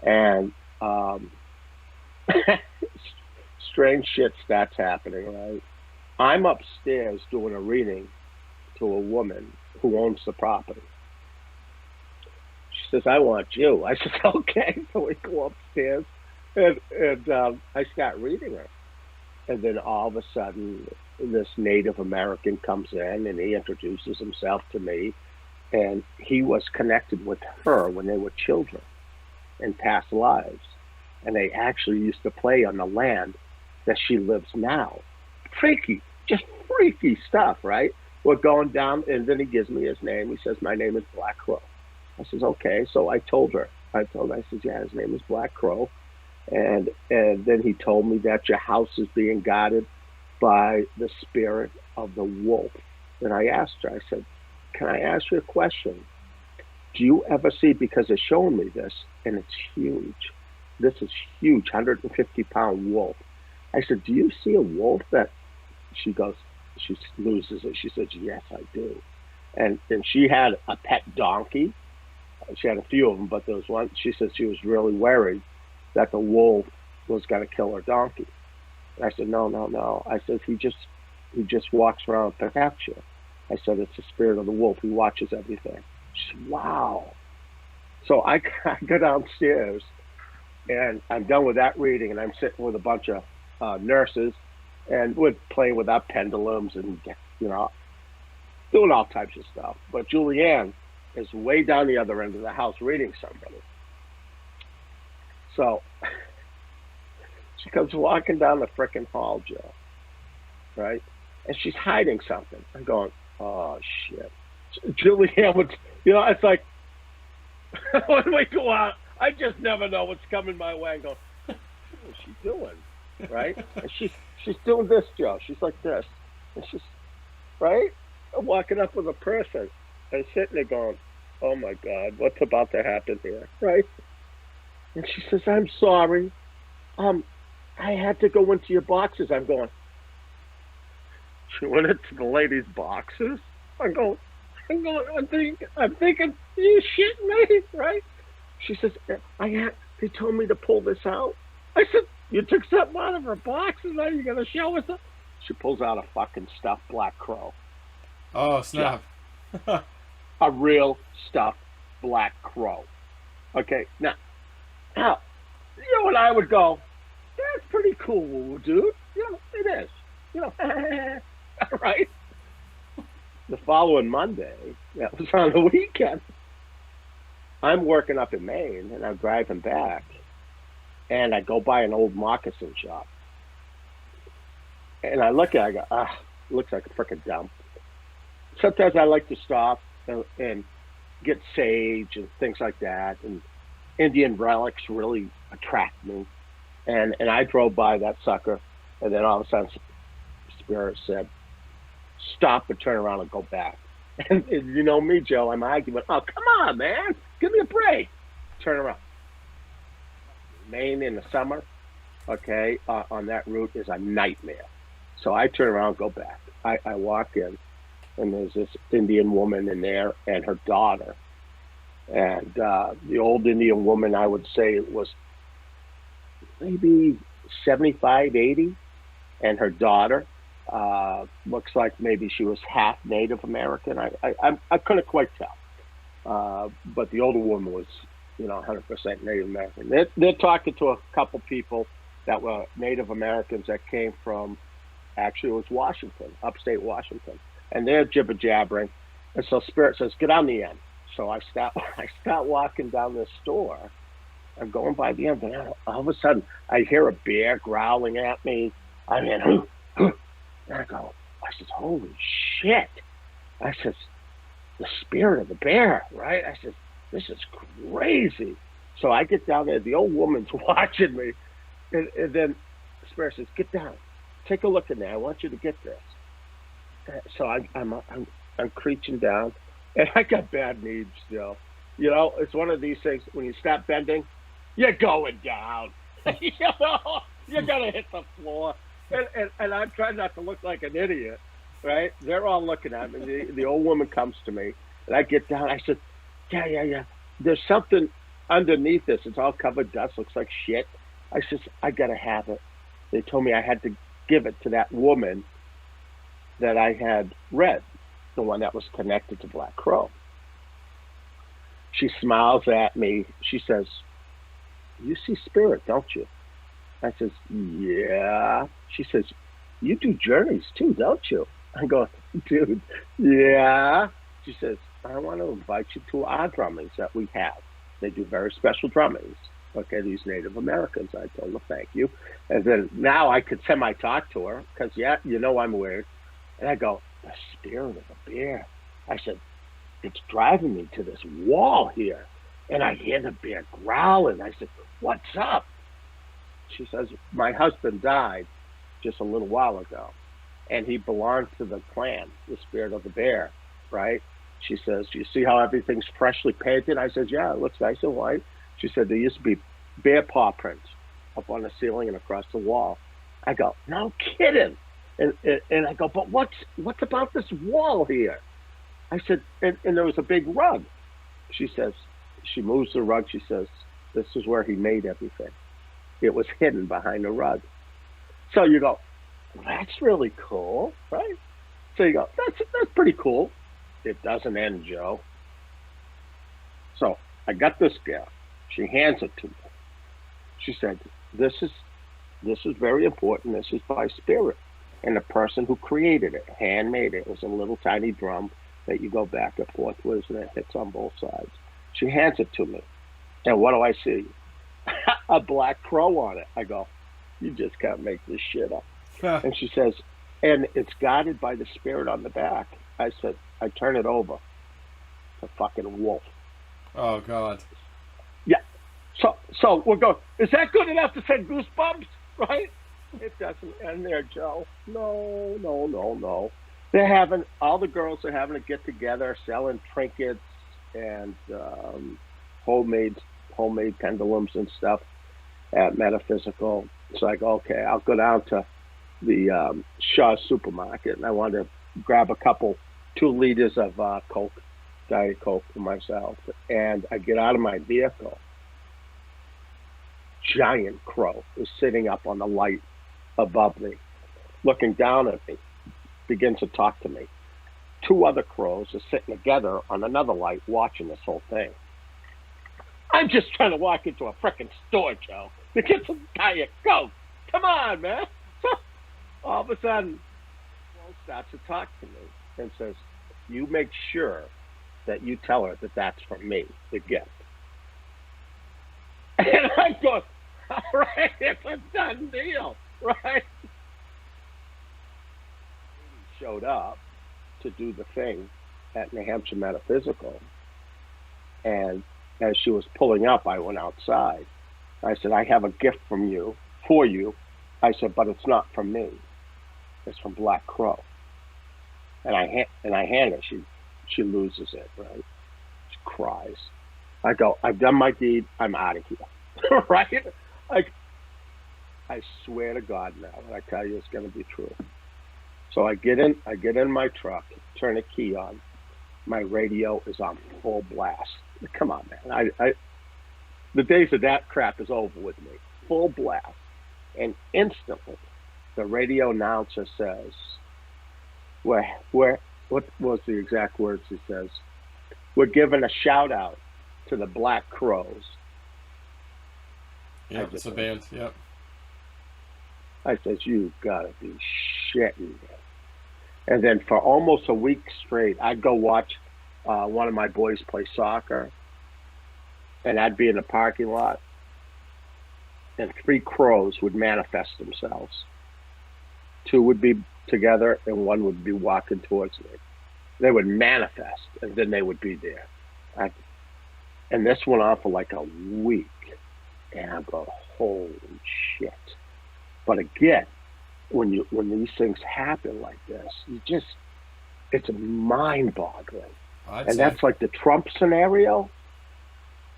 And strange shit starts happening, right? I'm upstairs doing a reading to a woman who owns the property. She says, "I want you." I said, "Okay." So we go upstairs, and I start reading her. And then all of a sudden, this Native American comes in, and he introduces himself to me. And he was connected with her when they were children in past lives. And they actually used to play on the land that she lives now. Freaky, just freaky stuff, right? We're going down, and then he gives me his name. He says, "My name is Black Crow." I says, "Okay." So I told her. I said, "Yeah, his name is Black Crow." And then he told me that your house is being guarded by the spirit of the wolf. And I asked her, I said, "Can I ask you a question? Do you ever see," because they're showing me this, and it's huge. This is huge, 150-pound wolf. I said, do you see a wolf that, she goes, she loses it. She says, yes, I do. And she had a pet donkey. She had a few of them, but there was one, she said she was really worried that the wolf was going to kill her donkey. And I said, no, no, no. I said, he just walks around and protects you. I said, it's the spirit of the wolf. He watches everything. She said, wow. So I go downstairs and I'm done with that reading, and I'm sitting with a bunch of nurses, and we're playing with our pendulums and, you know, doing all types of stuff. But Julianne is way down the other end of the house reading somebody. So she comes walking down the frickin' hall, Joe, right? And she's hiding something. I'm going, oh, shit. Julianne would, you know, it's like, when we go out, I just never know what's coming my way. I go, what is she doing? Right? And she's doing this, Joe. She's like this. And she's, right? I'm walking up with a person and sitting there going, oh my God, what's about to happen here? Right? And she says, I'm sorry. I had to go into your boxes. I'm going, she went into the lady's boxes? I'm thinking, you shitting me, right? She says, they told me to pull this out. I said, you took something out of her box and now you're going to show us it? She pulls out a fucking stuffed black crow. Oh, snap. Yeah. A real stuffed black crow. Okay, now, you know, and I would go, that's pretty cool, dude. You know, it is. You know, right? The following Monday, that was on the weekend, I'm working up in Maine, and I'm driving back, and I go by an old moccasin shop. And I look at it, I go, looks like a freaking dump. Sometimes I like to stop and get sage and things like that, and Indian relics really attract me. And I drove by that sucker, and then all of a sudden, Spirit said, stop and turn around and go back. And you know me, Joe, I'm arguing, oh, come on, man, give me a break. Turn around. Maine in the summer, okay, on that route is a nightmare. So I turn around, go back. I walk in, and there's this Indian woman in there and her daughter. And the old Indian woman, I would say, was maybe 75, 80, and her daughter looks like maybe she was half Native American. I couldn't quite tell. But the older woman was, you know, 100% Native American. They're talking to a couple people that were Native Americans that came from, actually it was Washington, upstate Washington. And they're jibber jabbering. And so Spirit says, get on the end. So I start walking down this store. I'm going by the end, and all of a sudden I hear a bear growling at me. I mean, and I said, holy shit. I said, the spirit of the bear, right? I said, this is crazy. So I get down there. The old woman's watching me. And then Spirit says, get down. Take a look in there. I want you to get this. So I'm creeping down. And I got bad knees still. You know, it's one of these things, when you stop bending, you're going down. You know, you're going to hit the floor. And I'm trying not to look like an idiot, right? They're all looking at me. The old woman comes to me, and I get down. I said, yeah. There's something underneath this. It's all covered dust. Looks like shit. I said, I got to have it. They told me I had to give it to that woman that I had read, the one that was connected to Black Crow. She smiles at me. She says, you see spirit, don't you? I says, yeah. She says, you do journeys too, don't you? I go, dude, yeah. She says, I want to invite you to our drummings that we have. They do very special drummings. Okay, these Native Americans. I told her, thank you. And then now I could semi-talk to her because, yeah, you know I'm weird. And I go, the spirit of the bear. I said, it's driving me to this wall here. And I hear the bear growling. I said, what's up? She says, my husband died just a little while ago. And he belonged to the clan, the spirit of the bear, right? She says, you see how everything's freshly painted? I said, yeah, it looks nice and white. She said, there used to be bear paw prints up on the ceiling and across the wall. I go, no kidding. And I go, but what's about this wall here? I said, and there was a big rug. She says, she moves the rug. She says, this is where he made everything. It was hidden behind the rug. So you go, that's really cool, right? So you go, that's pretty cool. It doesn't end, Joe. So I got this girl. She hands it to me. She said, this is very important. This is by spirit. And the person who created it, handmade it, was a little tiny drum that you go back and forth with, and it hits on both sides. She hands it to me. And what do I see? A black crow on it. I go, you just can't make this shit up. Huh. And she says, and it's guided by the spirit on the back. I said, I turn it over. It's a fucking wolf. Oh, God. Yeah. So we're going, is that good enough to send goosebumps? Right? It doesn't end there, Joe. No. They're having, all the girls are having a get together, selling trinkets and homemade pendulums and stuff at Metaphysical. So I go, okay, I'll go down to the Shaw supermarket, and I want to grab 2 liters of Coke, Diet Coke for myself. And I get out of my vehicle. Giant crow is sitting up on the light above me, looking down at me, begins to talk to me. 2 other crows are sitting together on another light watching this whole thing. I'm just trying to walk into a frickin' store, Joe, to get some Diet Coke. Come on, man. So all of a sudden, the crow starts to talk to me and says, you make sure that you tell her that that's from me, the gift. And I'm going, all right, it's a done deal, right? Showed up to do the thing at New Hampshire Metaphysical, and as she was pulling up, I went outside. I said, I have a gift for you. I said, but it's not from me. It's from Black Crow. And I hand it. She loses it, right? She cries. I go, I've done my deed. I'm out of here, right? I swear to God now, and I tell you it's going to be true. So I get in my truck, turn the key on. My radio is on full blast. Come on, man. The days of that crap is over with me. Full blast. And instantly, the radio announcer says, what was the exact words he says? We're giving a shout out to the Black Crows. Yeah, it's a band. Yep. I said, you gotta be shitting me. And then for almost a week straight, I'd go watch one of my boys play soccer, and I'd be in the parking lot, and 3 crows would manifest themselves. 2 would be together, and 1 would be walking towards me. They would manifest, and then they would be there. And this went on for like a week, and I go, holy shit. But again, when these things happen like this, it's mind-boggling. And that's like the Trump scenario.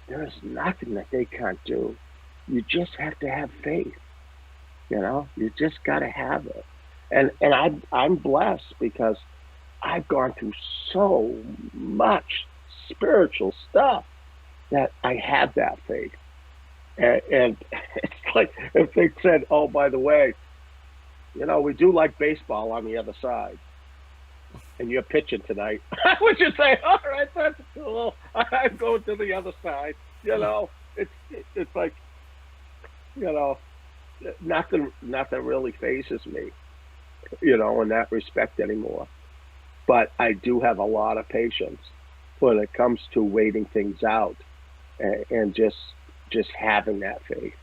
There's nothing that they can't do. You just have to have faith. You just got to have it. And I'm blessed because I've gone through so much spiritual stuff that I have that faith. And it's like if they said, oh, by the way, we do like baseball on the other side, and you're pitching tonight, I would just say, all right, that's cool. I'm going to the other side. It's like, nothing really phases me, in that respect anymore. But I do have a lot of patience when it comes to waiting things out and just having that faith,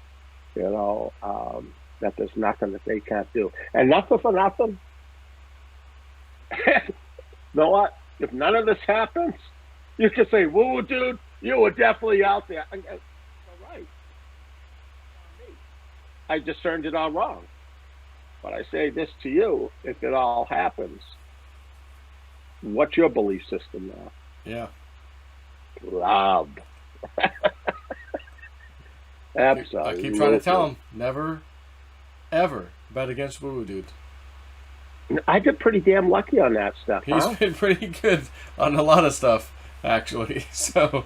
that there's nothing that they can't do. And nothing for nothing. You know what? If none of this happens, you can say, woo, dude, you were definitely out there. All right. I discerned it all wrong. But I say this to you, if it all happens, what's your belief system now? Yeah. Love. Absolutely. I keep trying to tell them, never, ever bet against Woo, dude. I've been pretty damn lucky on that stuff, He's huh? been pretty good on a lot of stuff, actually. So,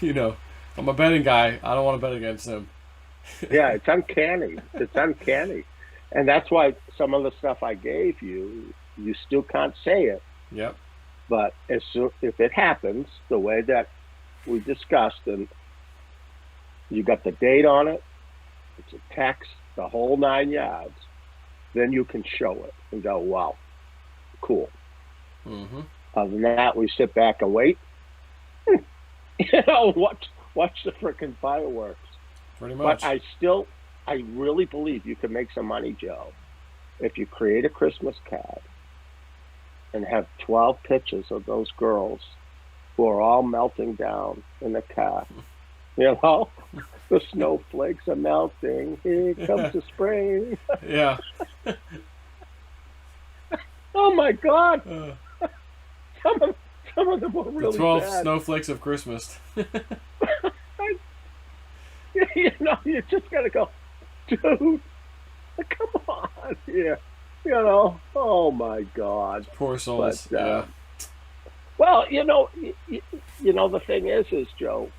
you know, I'm a betting guy. I don't want to bet against him. Yeah, it's uncanny. It's uncanny. And that's why some of the stuff I gave you, you still can't say it. Yep. But if it happens the way that we discussed, and you got the date on it, it's a text, the whole 9 yards, then you can show it and go, wow, cool. Mm-hmm. Other than that, we sit back and wait. Watch the freaking fireworks. Pretty much. But I really believe you can make some money, Joe, if you create a Christmas card and have 12 pictures of those girls who are all melting down in the car. You know, the snowflakes are melting. Here comes the spring. Yeah. Oh my God! Uh, Some of them were the really 12 bad. snowflakes of Christmas. You know, you just gotta go, dude. Come on, yeah. You know, oh my God. Poor souls. But, Yeah. Well, you know, the thing is, Joe,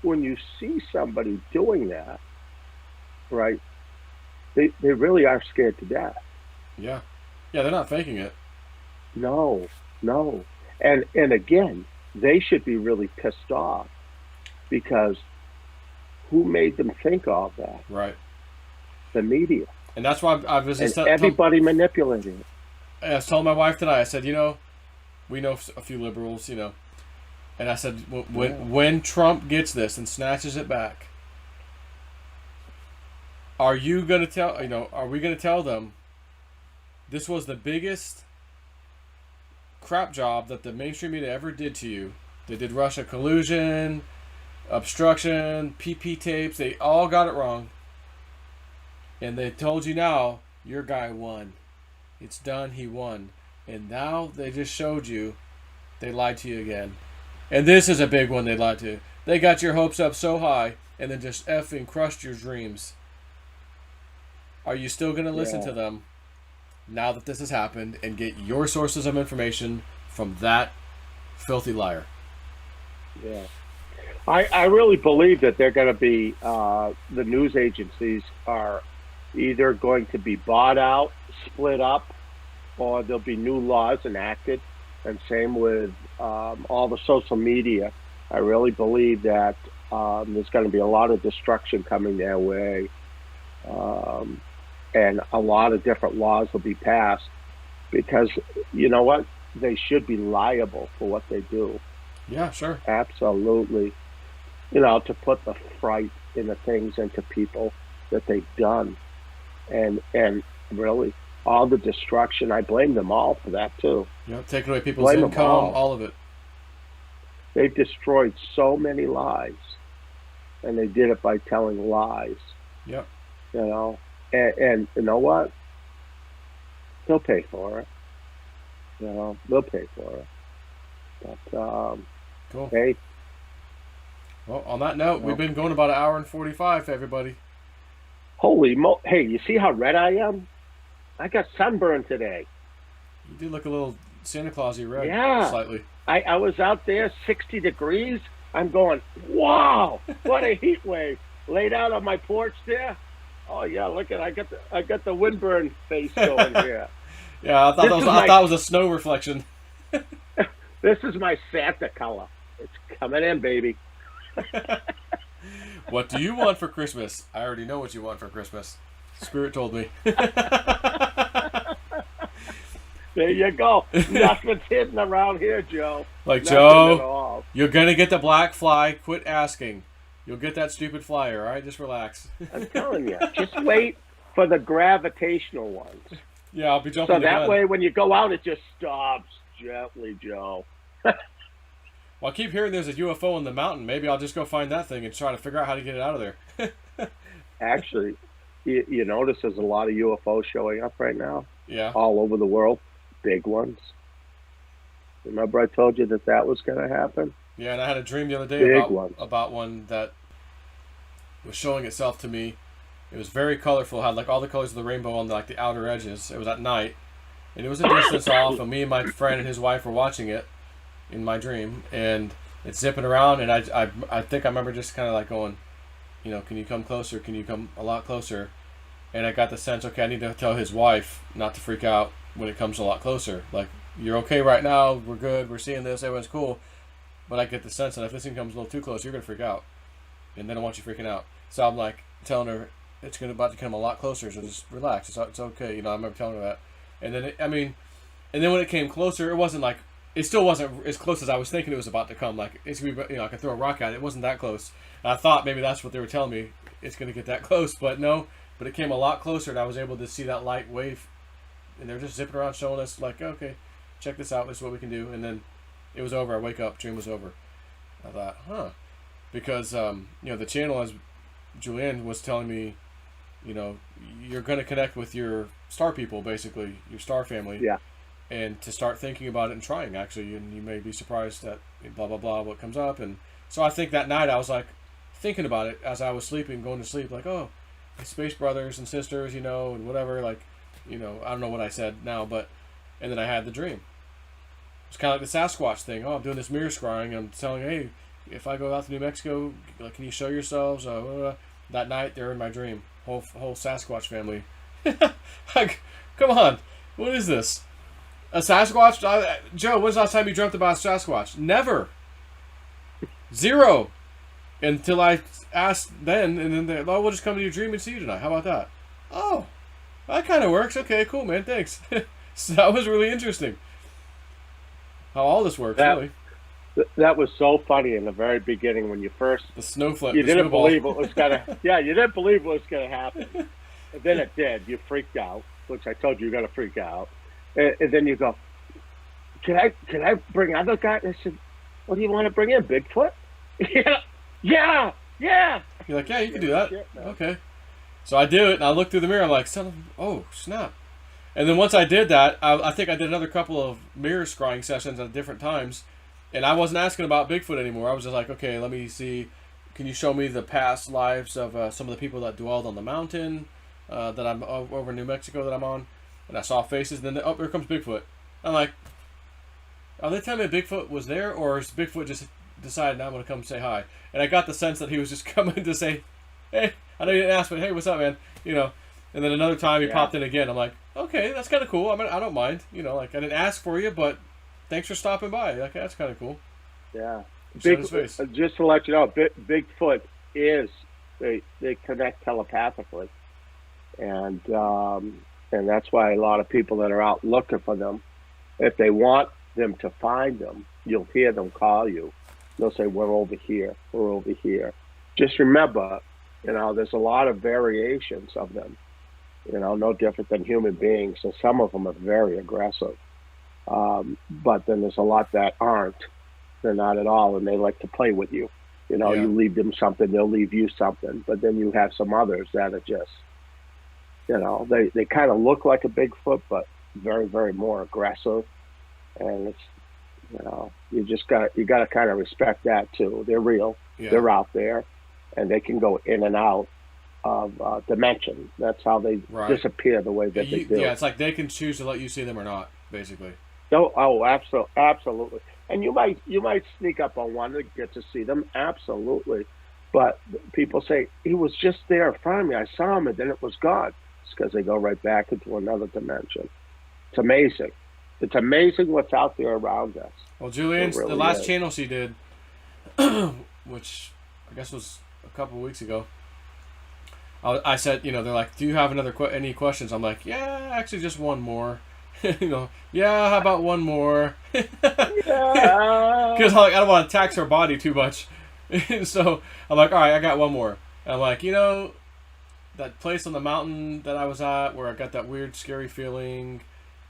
when you see somebody doing that, right? They really are scared to death. Yeah. Yeah, they're not faking it. No, no. And again, they should be really pissed off because who made them think all that? Right. The media. And that's why I was And just everybody manipulating it. I was telling my wife tonight, I said, you know, we know a few liberals, you know. And I said, when Trump gets this and snatches it back, are you going to tell, you know, are we going to tell them this was the biggest crap job that the mainstream media ever did to you? They did Russia collusion, obstruction, PP tapes. They all got it wrong. And they told you now, your guy won. It's done. He won. And now they just showed you they lied to you again. And this is a big one they lied to you. They got your hopes up so high and then just effing crushed your dreams. Are you still going to listen to them now that this has happened and get your sources of information from that filthy liar? Yeah. I really believe that they're going to be, the news agencies are either going to be bought out, split up, or there'll be new laws enacted. And same with all the social media. I really believe that there's going to be a lot of destruction coming their way. And a lot of different laws will be passed because, you know what? They should be liable for what they do. Yeah, sure. Absolutely. You know, to put the fright in the things into people that they've done. And really, all the destruction, I blame them all for that too. Yep, taking away people's Blame them income, all of it. They've destroyed so many lives, and they did it by telling lies. Yep. You know, and you know what? They'll pay for it. You know, they'll pay for it. But Cool. hey, Well, on that note, we've been going about 1:45 for everybody. holy mo! Hey, you see how red I am? I got sunburn today. You do look a little Santa Claus-y red. Yeah. Slightly. I was out there, 60 degrees. I'm going, wow, what a heat wave. Laid out on my porch there. Oh yeah, look at I got the windburn face going here. Yeah, I thought it was a snow reflection. This is my Santa color. It's coming in, baby. What do you want for Christmas? I already know what you want for Christmas. Spirit told me. There you go. Nothing's hidden around here, Joe. Like, Nothing at Joe, all. you're going to get the black fly. Quit asking. You'll get that stupid flyer, all right? Just relax. I'm telling you, just wait for the gravitational ones. Yeah, I'll be jumping So the that gun. way, when you go out, it just stops gently, Joe. Well, I keep hearing there's a UFO in the mountain. Maybe I'll just go find that thing and try to figure out how to get it out of there. Actually, you notice there's a lot of UFOs showing up right now, Yeah. all over the world, big ones. Remember I told you that was going to happen? Yeah, and I had a dream the other day Big ones. about one that was showing itself to me It was very colorful. Had like all the colors of the rainbow on like the outer edges. It was at night, and it was a distance off. And me and my friend and his wife were watching it in my dream, and it's zipping around. And I think I remember just kind of like going, you know, can you come closer? Can you come a lot closer? And I got the sense, okay, I need to tell his wife not to freak out when it comes a lot closer. Like, you're okay right now. We're good. We're seeing this. Everyone's cool. But I get the sense that if this thing comes a little too close, you're gonna freak out, and they don't want you freaking out. So I'm like telling her it's about to come a lot closer, so just relax. It's okay. You know, I remember telling her that, and then and then when it came closer, it wasn't like it still wasn't as close as I was thinking it was about to come. Like it's gonna be, you know, I could throw a rock at it. It wasn't that close. And I thought maybe that's what they were telling me. It's gonna get that close, but no. But it came a lot closer, and I was able to see that light wave, and they're just zipping around, showing us like, okay, check this out. This is what we can do, and then it was over. I wake up, dream was over. I thought, huh, because you know, the channel, as Julianne was telling me, you know, you're going to connect with your star people, basically, your star family. Yeah. And to start thinking about it and trying, actually, and you may be surprised at blah, blah, blah, what comes up. And so I think that night I was, like, thinking about it as I was sleeping, going to sleep, like, oh, my space brothers and sisters, you know, and whatever, like, you know, I don't know what I said now, but, and then I had the dream. It's kind of like the Sasquatch thing. Oh, I'm doing this mirror scrying, and I'm telling, hey, if I go out to New Mexico, like, can you show yourselves? That night, they're in my dream. Whole Sasquatch family. Like, come on, what is this? A Sasquatch? Joe, when's the last time you dreamt about a Sasquatch? Never. Zero. Until I asked then, and then they're, oh, we'll just come to your dream and see you tonight. How about that? Oh, that kind of works. Okay, cool, man. Thanks. So that was really interesting. How all this works, really. That was so funny in the very beginning when you first the snowflake. You didn't believe it was gonna. Yeah, you didn't believe it was gonna happen, and then it did. You freaked out, which I told you you're gonna freak out, and then you go, "Can I bring other guys?" I said, "What do you want to bring in, Bigfoot?" Yeah. You're like, yeah, you can do that. Okay. So I do it, and I look through the mirror. I'm like, oh snap! And then once I did that, I think I did another couple of mirror scrying sessions at different times. And I wasn't asking about Bigfoot anymore. I was just like, okay, let me see. Can you show me the past lives of some of the people that dwelled on the mountain that I'm over in New Mexico that I'm on? And I saw faces. And then, oh, here comes Bigfoot. I'm like, are they telling me Bigfoot was there? Or is Bigfoot just decided I'm going to come say hi? And I got the sense that he was just coming to say, hey, I know you didn't ask, but hey, what's up, man? You know. And then another time he popped in again. I'm like, okay, that's kind of cool. I mean, I don't mind. You know, like I didn't ask for you, but thanks for stopping by. Okay, that's kind of cool. Yeah. Just to let you know, Bigfoot is they connect telepathically, and that's why a lot of people that are out looking for them, if they want them to find them, you'll hear them call you. They'll say, "We're over here. We're over here." Just remember, you know, there's a lot of variations of them. You know, no different than human beings. So some of them are very aggressive. But then there's a lot that aren't. They're not at all, and they like to play with you. You know, you leave them something, they'll leave you something. But then you have some others that are just, you know, they kind of look like a Bigfoot, but very, very more aggressive. And it's, you know, you got to kind of respect that too. They're real. Yeah. They're out there, and they can go in and out of dimension. That's how they disappear the way that they do. Yeah, it's like they can choose to let you see them or not, basically. Oh, absolutely. And you might sneak up on one and get to see them, absolutely. But people say, he was just there in front of me. I saw him, and then it was gone. It's because they go right back into another dimension. It's amazing. It's amazing what's out there around us. Well, Julianne's really the last channel she did, which I guess was a couple of weeks ago, I said, you know, they're like, do you have any questions? I'm like, yeah, actually just one more. You know, yeah, how about one more? Because like, I don't want to tax her body too much. So I'm like, all right, I got one more. And I'm like, you know, that place on the mountain that I was at where I got that weird, scary feeling,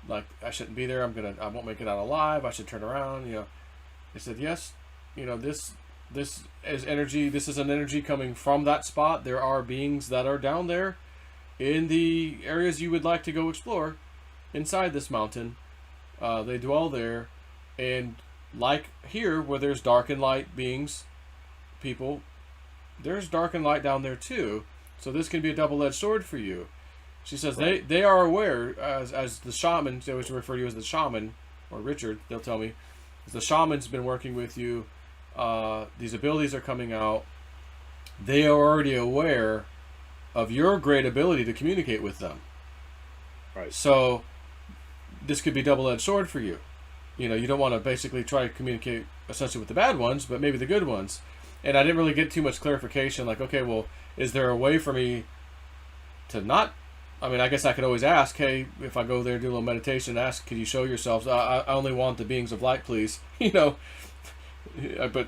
like I shouldn't be there. I won't make it out alive. I should turn around. You know, they said, yes, you know, this is energy. This is an energy coming from that spot. There are beings that are down there in the areas you would like to go explore. Inside this mountain, they dwell there, and like here where there's dark and light beings, people, there's dark and light down there too, So this can be a double-edged sword for you. She says they are aware, as the shaman, they always refer to you as the shaman, or Richard, they'll tell me, as the shaman's been working with you, these abilities are coming out, they are already aware of your great ability to communicate with them. Right. So this could be double-edged sword for you. You know, you don't want to basically try to communicate essentially with the bad ones, but maybe the good ones. And I didn't really get too much clarification, like, okay, well, is there a way for me to not... I mean, I guess I could always ask, hey, if I go there, do a little meditation, ask, can you show yourselves? I only want the beings of light, please. You know, but,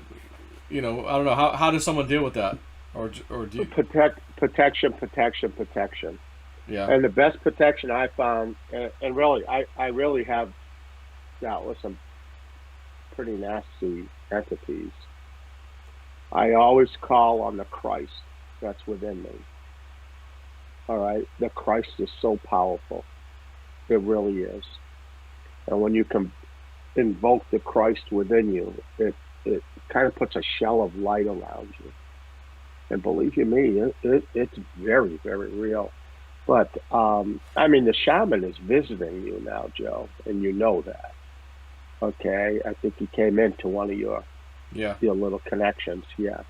you know, I don't know. How does someone deal with that? Or do you... Protection. Yeah. And the best protection I found, and really, I really have dealt with some pretty nasty entities. I always call on the Christ that's within me. All right? The Christ is so powerful. It really is. And when you can invoke the Christ within you, it kind of puts a shell of light around you. And believe you me, it's very, very real. But, I mean, the shaman is visiting you now, Joe, and you know that. Okay? I think he came into one of your little connections, yeah.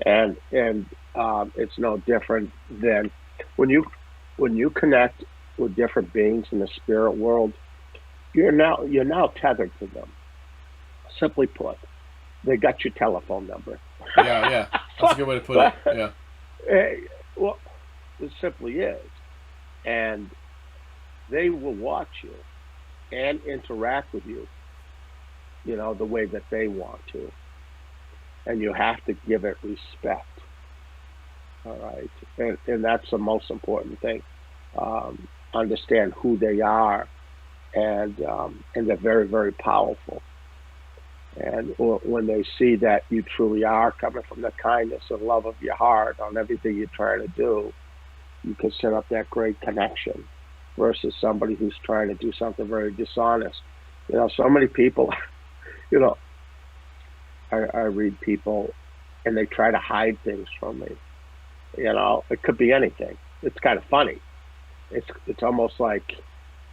And it's no different than when you connect with different beings in the spirit world, you're now tethered to them. Simply put, they got your telephone number. Yeah. That's a good way to put it. Yeah. Well, it simply is. And they will watch you and interact with you, you know, the way that they want to. And you have to give it respect. All right. And that's the most important thing. Understand who they are, and they're very, very powerful. And when they see that you truly are coming from the kindness and love of your heart on everything you're trying to do, you can set up that great connection versus somebody who's trying to do something very dishonest. You know, so many people, you know, I read people and they try to hide things from me. You know, it could be anything. It's kind of funny. It's almost like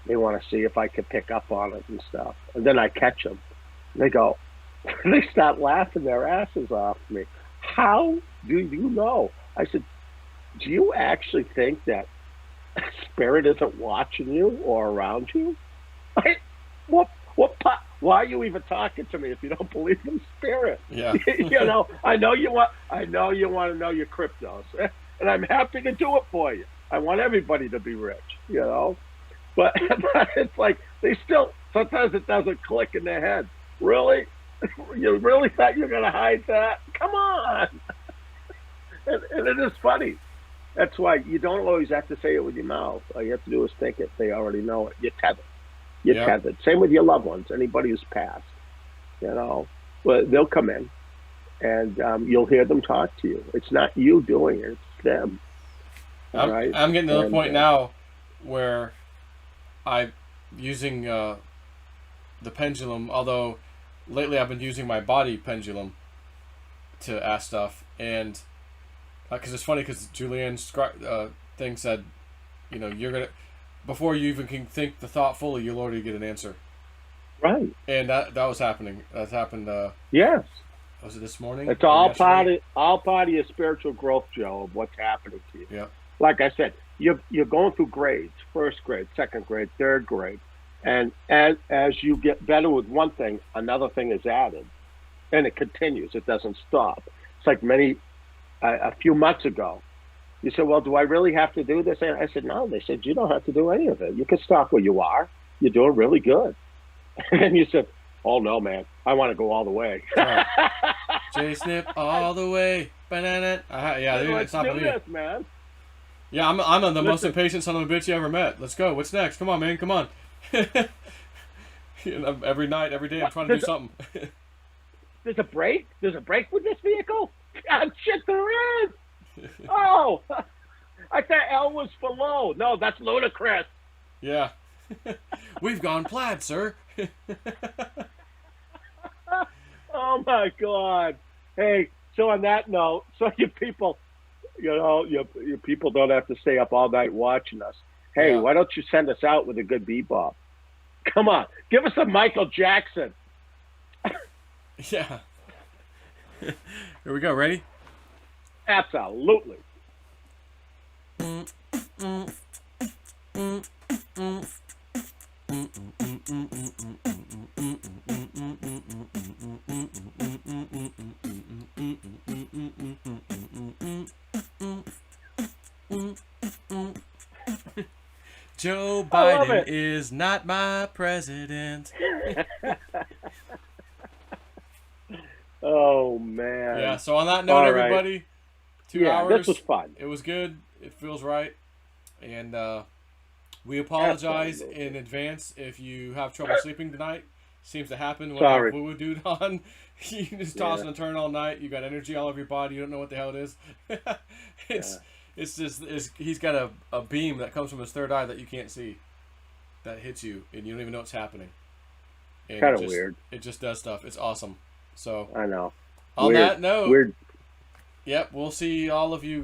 they want to see if I can pick up on it and stuff. And then I catch them. They go, they start laughing their asses off me. How do you know? I said, do you actually think that spirit isn't watching you or around you? Why are you even talking to me if you don't believe in spirit? Yeah. You know, I know you want to know your cryptos, and I'm happy to do it for you. I want everybody to be rich, you know, but it's like they still, sometimes it doesn't click in their head. Really? You really thought you were going to hide that? Come on. And it is funny. That's why you don't always have to say it with your mouth. All you have to do is think it. They already know it. You're tethered. You're tethered. Same with your loved ones, anybody who's passed, you know. But they'll come in, and you'll hear them talk to you. It's not you doing it. It's them. All right? I'm getting to the point now where I'm using the pendulum, although lately I've been using my body pendulum to ask stuff. And because it's funny, because Julianne's thing said, you know, you're going to, before you even can think the thought fully, you'll already get an answer. Right. And that was happening. That happened. Yes. Was it this morning? It's all part of your spiritual growth, Joe, of what's happening to you. Yeah. Like I said, you're going through grades: first grade, second grade, third grade, and as you get better with one thing, another thing is added, and it continues. It doesn't stop. It's like a few months ago. You said, well, do I really have to do this? And I said, no. They said, you don't have to do any of it. You can stop where you are. You're doing really good. And then you said, oh, no, man. I want to go all the way. Right. J-Snip all the way. Banana. Yeah, dude, it's not for me. This, man. Yeah, I'm the most impatient son of a bitch you ever met. Let's go. What's next? Come on, man. Come on. You know, every night, every day, I'm trying to do something. There's a break? There's a break with this vehicle? God, shit, there is. Oh, I thought L was for low. No, that's ludicrous. Yeah. We've gone plaid, sir. Oh, my God. Hey, so on that note, so you people, you people don't have to stay up all night watching us. Hey, Yeah. why don't you send us out with a good bebop? Come on, give us a Michael Jackson. Yeah. Here we go. Ready? Absolutely. Joe I love Biden it. is not my president. Oh man. Yeah, so on that note, All right. everybody, 2 Yeah, hours. this was fun. It was good. It feels right. And we apologize Absolutely. in advance if you have trouble sleeping tonight. Seems to happen when I Sorry. have Woo Dude on. You just toss Yeah. and turn all night. You got energy all over your body. You don't know what the hell it is. It's just he's got a beam that comes from his third eye that you can't see, that hits you and you don't even know what's happening. And Kind it of just- weird. It just does stuff. It's awesome. So I know. on Weird. that note, Weird. yep, we'll see all of you